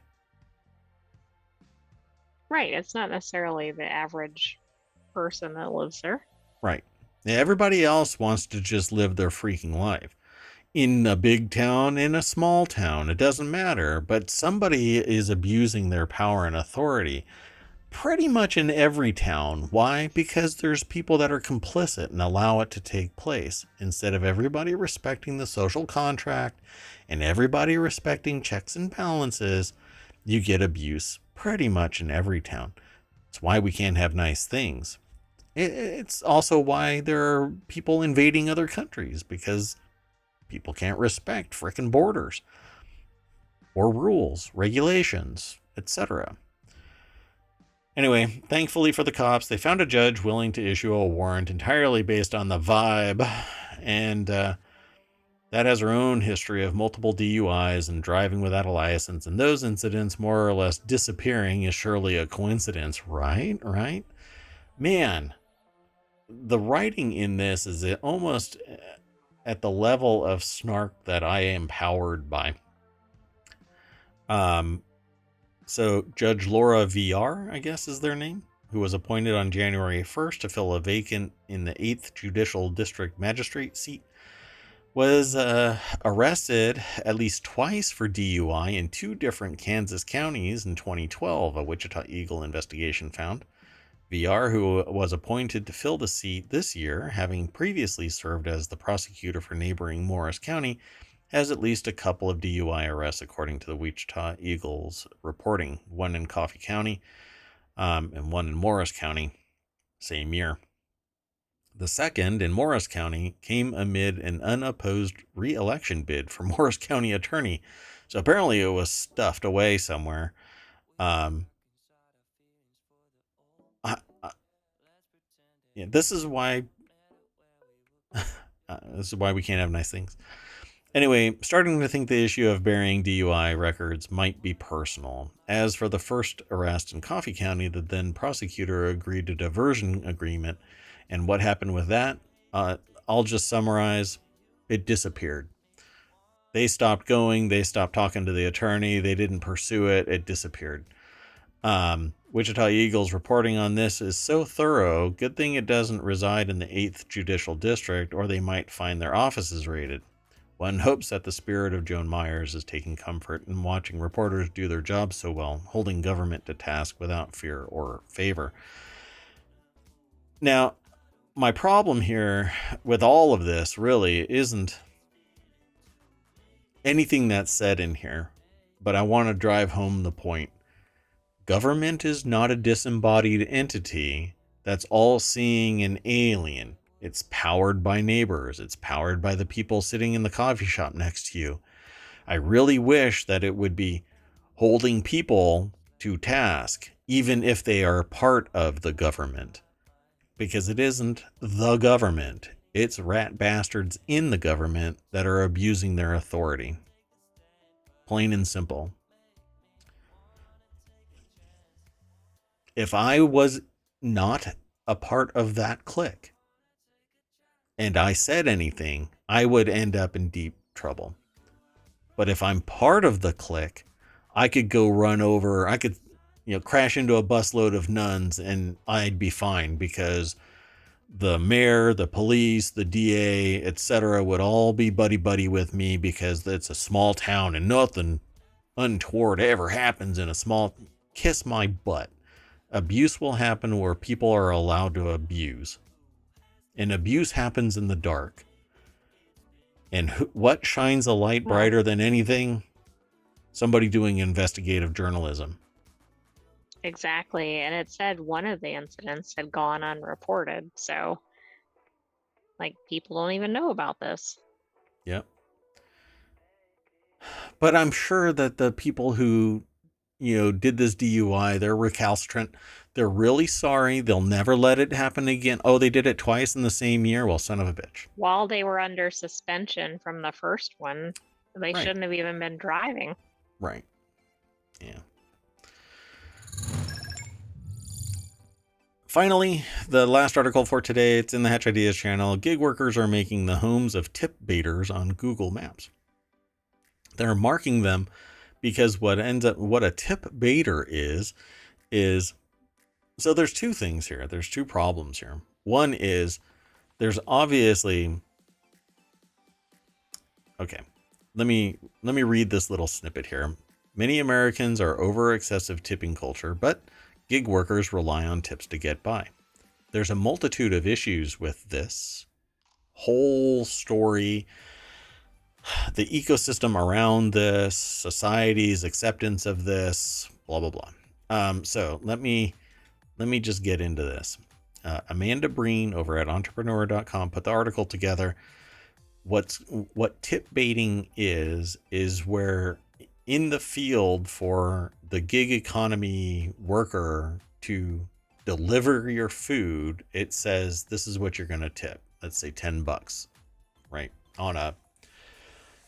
S2: Right, it's not necessarily the average person that lives there.
S1: Right. Everybody else wants to just live their freaking life. In a big town, in a small town, it doesn't matter, but somebody is abusing their power and authority pretty much in every town. Why? Because there's people that are complicit and allow it to take place. Instead of everybody respecting the social contract and everybody respecting checks and balances, you get abuse pretty much in every town. It's why we can't have nice things. It's also why there are people invading other countries, because people can't respect frickin' borders or rules, regulations, etc. Anyway, thankfully for the cops, they found a judge willing to issue a warrant entirely based on the vibe, and that has her own history of multiple DUIs and driving without a license, and those incidents more or less disappearing is surely a coincidence, right? Man, the writing in this is almost at the level of snark that I am powered by. So Judge Laura VR, I guess is their name, who was appointed on January 1st to fill a vacant in the 8th Judicial District Magistrate seat, was arrested at least twice for DUI in 2 different Kansas counties in 2012, a Wichita Eagle investigation found. VR, who was appointed to fill the seat this year, having previously served as the prosecutor for neighboring Morris County, has at least a couple of DUI arrests, according to the Wichita Eagle's reporting, one in Coffee County and one in Morris County, same year. The second, in Morris County, came amid an unopposed re-election bid for Morris County attorney. So apparently it was stuffed away somewhere. Yeah, this is why we can't have nice things. Anyway, starting to think the issue of burying DUI records might be personal. As for the first arrest in Coffee County, the then prosecutor agreed to diversion agreement. And what happened with that? I'll just summarize. It disappeared. They stopped going. They stopped talking to the attorney. They didn't pursue it. It disappeared. Wichita Eagle's reporting on this is so thorough. Good thing it doesn't reside in the 8th Judicial District, or they might find their offices raided. One hopes that the spirit of Joan Myers is taking comfort in watching reporters do their jobs so well, holding government to task without fear or favor. Now, my problem here with all of this really isn't anything that's said in here, but I want to drive home the point. Government is not a disembodied entity that's all seeing an alien. It's powered by neighbors. It's powered by the people sitting in the coffee shop next to you. I really wish that it would be holding people to task, even if they are part of the government. Because it isn't the government. It's rat bastards in the government that are abusing their authority. Plain and simple. If I was not a part of that clique and I said anything, I would end up in deep trouble. But if I'm part of the clique, I could go run over, I could, crash into a busload of nuns and I'd be fine because the mayor, the police, the DA, etc. would all be buddy-buddy with me because it's a small town and nothing untoward ever happens in a small... Kiss my butt. Abuse will happen where people are allowed to abuse. And abuse happens in the dark. And what shines a light brighter than anything? Somebody doing investigative journalism.
S2: Exactly. And it said one of the incidents had gone unreported. So, like, people don't even know about this.
S1: Yep. But I'm sure that the people who, did this DUI, they're recalcitrant. They're really sorry. They'll never let it happen again. Oh, they did it twice in the same year? Well, son of a bitch.
S2: While they were under suspension from the first one, they
S1: Right.
S2: shouldn't have even been driving.
S1: Right. Yeah. Finally, the last article for today, it's in the Hatch Ideas channel. Gig workers are making the homes of tip baiters on Google Maps. They're marking them because what a tip baiter is, so there's two things here. There's two problems here. One is there's obviously, okay, let me read this little snippet here. Many Americans are over excessive tipping culture, but gig workers rely on tips to get by. There's a multitude of issues with this whole story, the ecosystem around this, society's acceptance of this, blah, blah, blah. So let me just get into this. Amanda Breen over at entrepreneur.com put the article together. What tip baiting is where in the field for the gig economy worker to deliver your food, it says this is what you're going to tip. Let's say $10, right?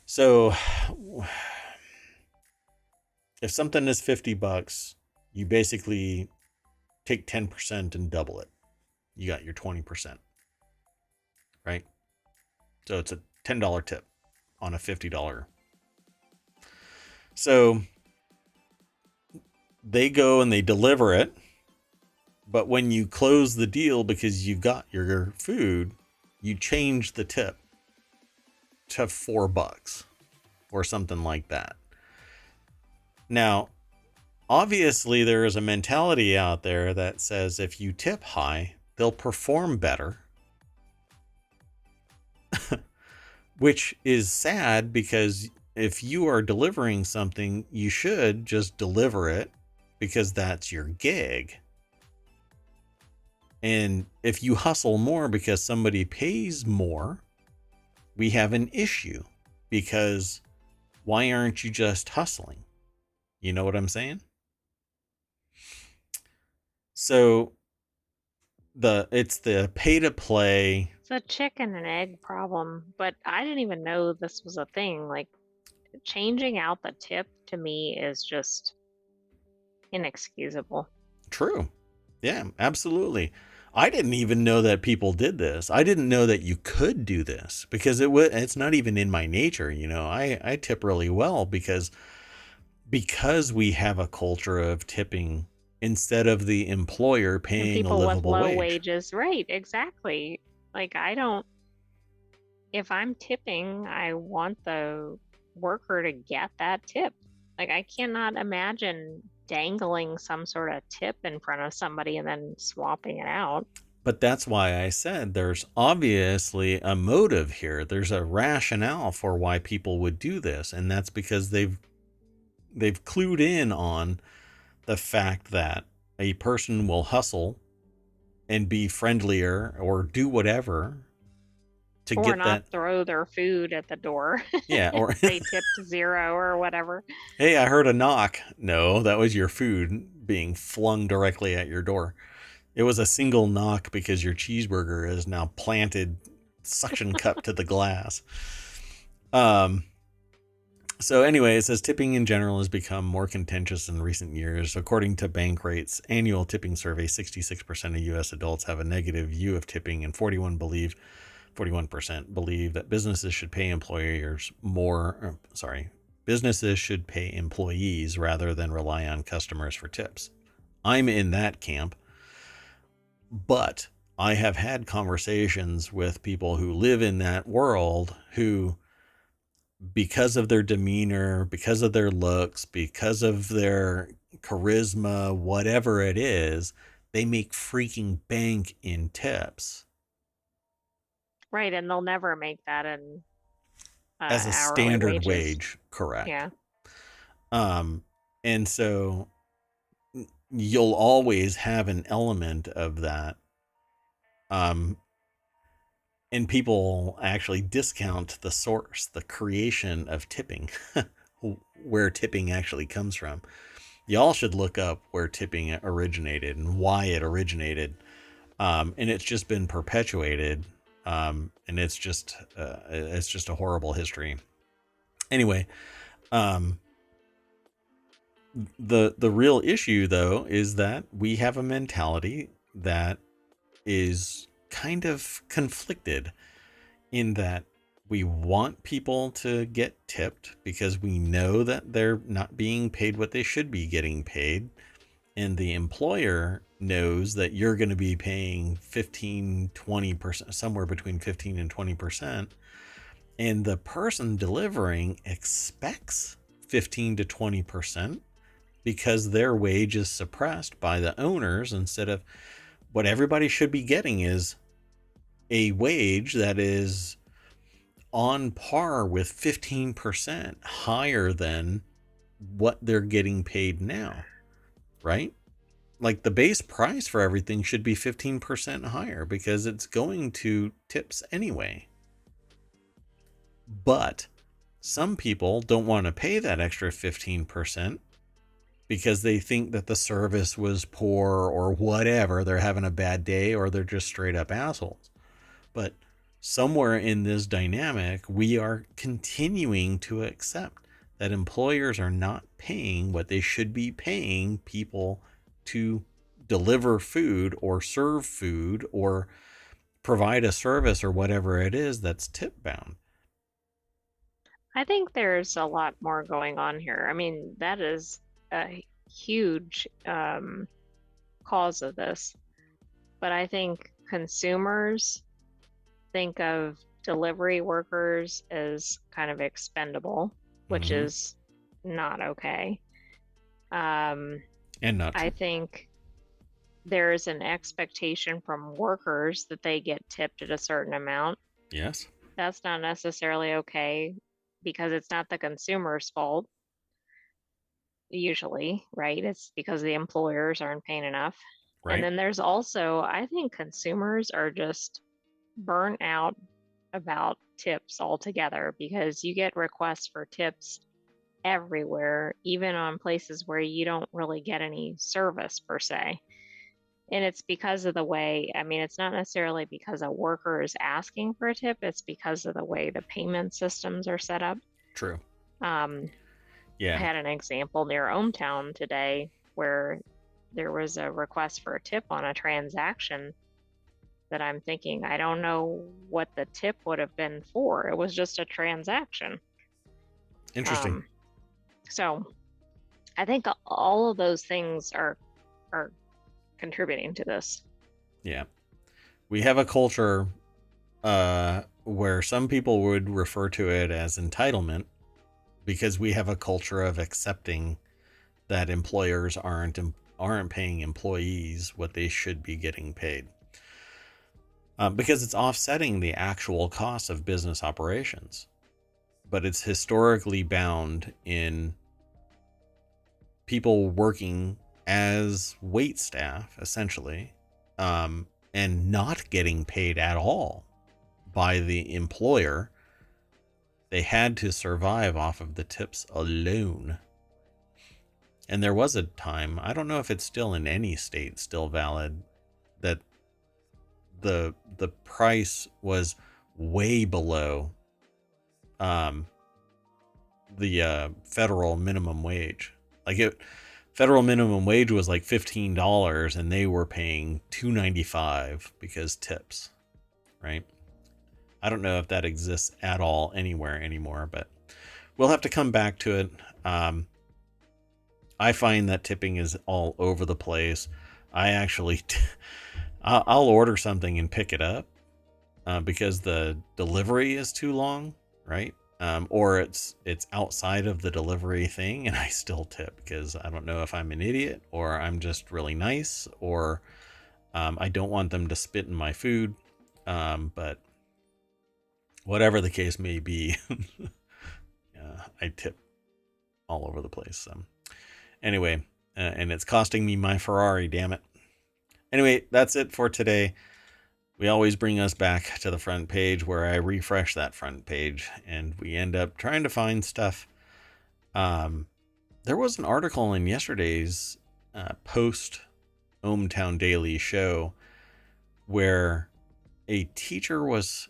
S1: So if something is $50, you basically take 10% and double it. You got your 20%, right? So it's a $10 tip on a $50. So they go and they deliver it. But when you close the deal because you got your food, you change the tip to $4 or something like that. Now, obviously, there is a mentality out there that says if you tip high, they'll perform better. Which is sad because if you are delivering something, you should just deliver it because that's your gig. And if you hustle more because somebody pays more, we have an issue because why aren't you just hustling? You know what I'm saying? So it's the pay to play.
S2: It's a chicken and egg problem, but I didn't even know this was a thing. Like, changing out the tip to me is just inexcusable.
S1: True. Yeah, absolutely. I didn't even know that people did this. I didn't know that you could do this because it's not even in my nature. I tip really well because we have a culture of tipping instead of the employer paying
S2: people
S1: a
S2: with
S1: livable
S2: low
S1: wage.
S2: wages. Right, exactly. Like, if I'm tipping, I want the worker to get that tip. Like, I cannot imagine dangling some sort of tip in front of somebody and then swapping it out.
S1: But that's why I said there's obviously a motive here. There's a rationale for why people would do this, and that's because they've clued in on the fact that a person will hustle and be friendlier or do whatever to
S2: Or
S1: get
S2: not
S1: that.
S2: throw their food at the door
S1: Yeah,
S2: if
S1: or
S2: they tipped 0 or whatever.
S1: hey, I heard a knock. No, that was your food being flung directly at your door. It was a single knock because your cheeseburger is now planted suction cup to the glass. Um, so anyway, it says tipping in general has become more contentious in recent years. According to Bankrate's annual tipping survey, 66% of U.S. adults have a negative view of tipping, and 41% believe that businesses should pay businesses should pay employees rather than rely on customers for tips. I'm in that camp, but I have had conversations with people who live in that world who, because of their demeanor, because of their looks, because of their charisma, whatever it is, they make freaking bank in tips
S2: Right, and they'll never make that in
S1: as a
S2: hourly
S1: standard
S2: wages.
S1: wage. Correct.
S2: Yeah.
S1: Um, and so you'll always have an element of that. And people actually discount the source, the creation of tipping, where tipping actually comes from. Y'all should look up where tipping originated and why it originated. And it's just been perpetuated. And it's just a horrible history. Anyway, the real issue though is that we have a mentality that is kind of conflicted in that we want people to get tipped because we know that they're not being paid what they should be getting paid, and the employer knows that you're going to be paying 15-20%, somewhere between 15 and 20%, and the person delivering expects 15 to 20% because their wage is suppressed by the owners, instead of what everybody should be getting is a wage that is on par with 15% higher than what they're getting paid now, right? Like the base price for everything should be 15% higher because it's going to tips anyway. But some people don't want to pay that extra 15% because they think that the service was poor or whatever. They're having a bad day or they're just straight up assholes. But somewhere in this dynamic, we are continuing to accept that employers are not paying what they should be paying people to deliver food or serve food or provide a service or whatever it is that's tip bound.
S2: I think there's a lot more going on here. I mean, that is a huge cause of this. But I think consumers think of delivery workers as kind of expendable, which
S1: Mm-hmm.
S2: is not okay. Um,
S1: And not
S2: I
S1: true.
S2: think there's an expectation from workers that they get tipped at a certain amount.
S1: Yes.
S2: That's not necessarily okay because it's not the consumer's fault, usually, right? It's because the employers aren't paying enough. And
S1: Right.
S2: then there's also, I think consumers are just burnt out about tips altogether because you get requests for tips everywhere, even on places where you don't really get any service per se. And it's because of the way, I mean, it's not necessarily because a worker is asking for a tip, it's because of the way the payment systems are set up.
S1: True.
S2: Um, I
S1: Yeah.
S2: had an example near ohmTown today where there was a request for a tip on a transaction that I'm thinking, I don't know what the tip would have been for. It was just a transaction.
S1: Interesting.
S2: Um, so I think all of those things are contributing to this.
S1: Yeah. We have a culture where some people would refer to it as entitlement because we have a culture of accepting that employers aren't paying employees what they should be getting paid, because it's offsetting the actual cost of business operations, but it's historically bound in people working as wait staff essentially, and not getting paid at all by the employer. They had to survive off of the tips alone. And there was a time, I don't know if it's still in any state still valid, that the price was way below the federal minimum wage. Federal minimum wage was like $15 and they were paying $2.95 because tips, right? I don't know if that exists at all anywhere anymore, but we'll have to come back to it. I find that tipping is all over the place. I actually, I'll order something and pick it up because the delivery is too long, right? Or it's outside of the delivery thing, and I still tip because I don't know if I'm an idiot or I'm just really nice, or I don't want them to spit in my food. But whatever the case may be, I tip all over the place. Anyway, and it's costing me my Ferrari, damn it. Anyway, that's it for today. We always bring us back to the front page where I refresh that front page and we end up trying to find stuff. There was an article in yesterday's post ohmTown Daily show where a teacher was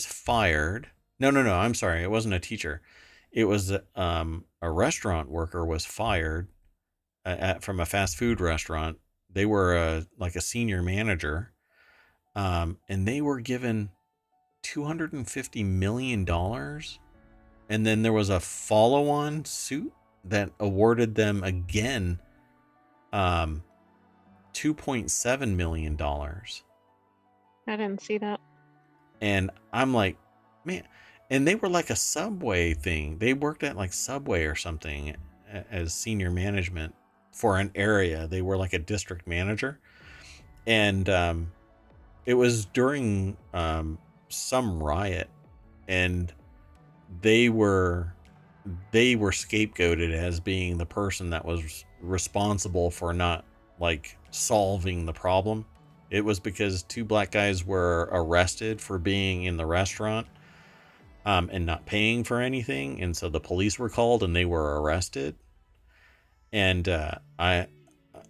S1: fired. No, I'm sorry. It wasn't a teacher. It was a restaurant worker was fired from a fast food restaurant. They were like a senior manager. And they were given $250 million. And then there was a follow-on suit that awarded them again $2.7 million.
S2: I didn't see that.
S1: And I'm like, man, and they were like a Subway thing. They worked at like Subway or something as senior management for an area. They were like a district manager. And it was during some riot, and they were scapegoated as being the person that was responsible for not like solving the problem. It was because two black guys were arrested for being in the restaurant and not paying for anything, and so the police were called and they were arrested. And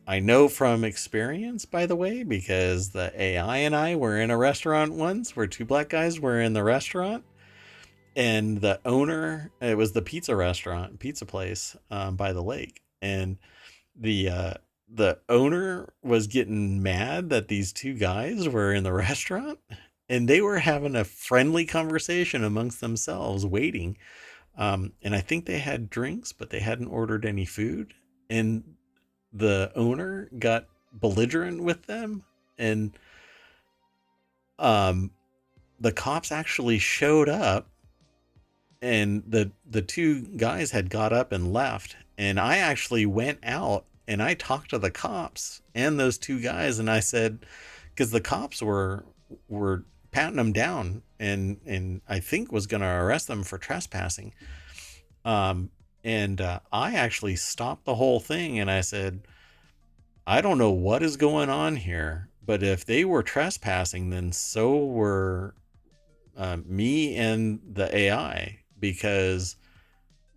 S1: I know from experience, by the way, because the AI and I were in a restaurant once where two black guys were in the restaurant, and the owner, it was the pizza place by the lake, and the owner was getting mad that these two guys were in the restaurant, and they were having a friendly conversation amongst themselves waiting. And I think they had drinks, but they hadn't ordered any food. And the owner got belligerent with them, and the cops actually showed up, and the two guys had got up and left, and I actually went out and I talked to the cops and those two guys, and I said, because the cops were patting them down and I think was going to arrest them for trespassing. And I actually stopped the whole thing, and I said, I don't know what is going on here, but if they were trespassing, then so were me and the AI, because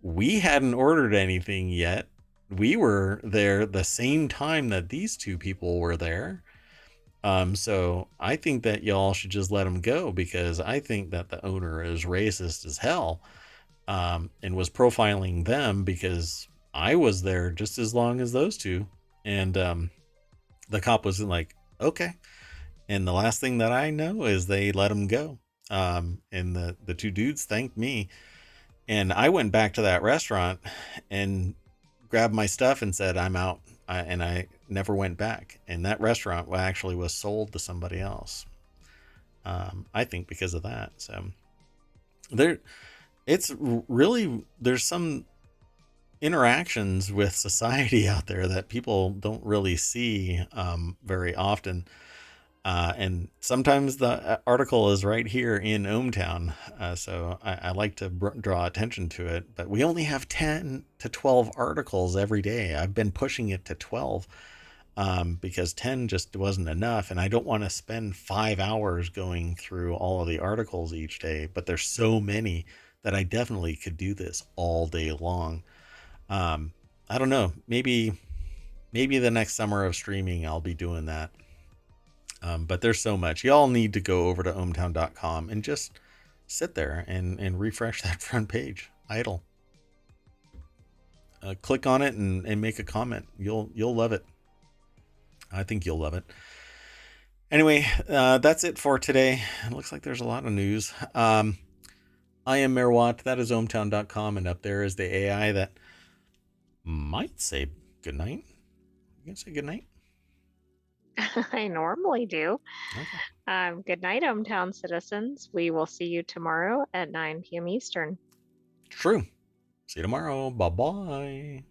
S1: we hadn't ordered anything yet. We were there the same time that these two people were there. So I think that y'all should just let them go, because I think that the owner is racist as hell. And was profiling them because I was there just as long as those two. And the cop was like, okay. And the last thing that I know is they let him go. And the two dudes thanked me. And I went back to that restaurant and grabbed my stuff and said, I'm out. And I never went back. And that restaurant actually was sold to somebody else. I think because of that. So it's really, there's some interactions with society out there that people don't really see very often. And sometimes the article is right here in ohmTown. So I like to draw attention to it, but we only have 10 to 12 articles every day. I've been pushing it to 12. because 10 just wasn't enough. And I don't want to spend 5 hours going through all of the articles each day, but there's so many that I definitely could do this all day long. I don't know. Maybe the next summer of streaming, I'll be doing that. But there's so much. Y'all need to go over to ohmTown.com and just sit there and refresh that front page. Idle. Click on it and make a comment. You'll love it. I think you'll love it. Anyway, that's it for today. It looks like there's a lot of news. I am Merwatt. That is ohmTown.com, and up there is the AI that might say goodnight. You can say goodnight.
S2: I normally do.
S1: Okay.
S2: Good night, ohmTown citizens. We will see you tomorrow at 9 p.m. Eastern.
S1: True. See you tomorrow. Bye-bye.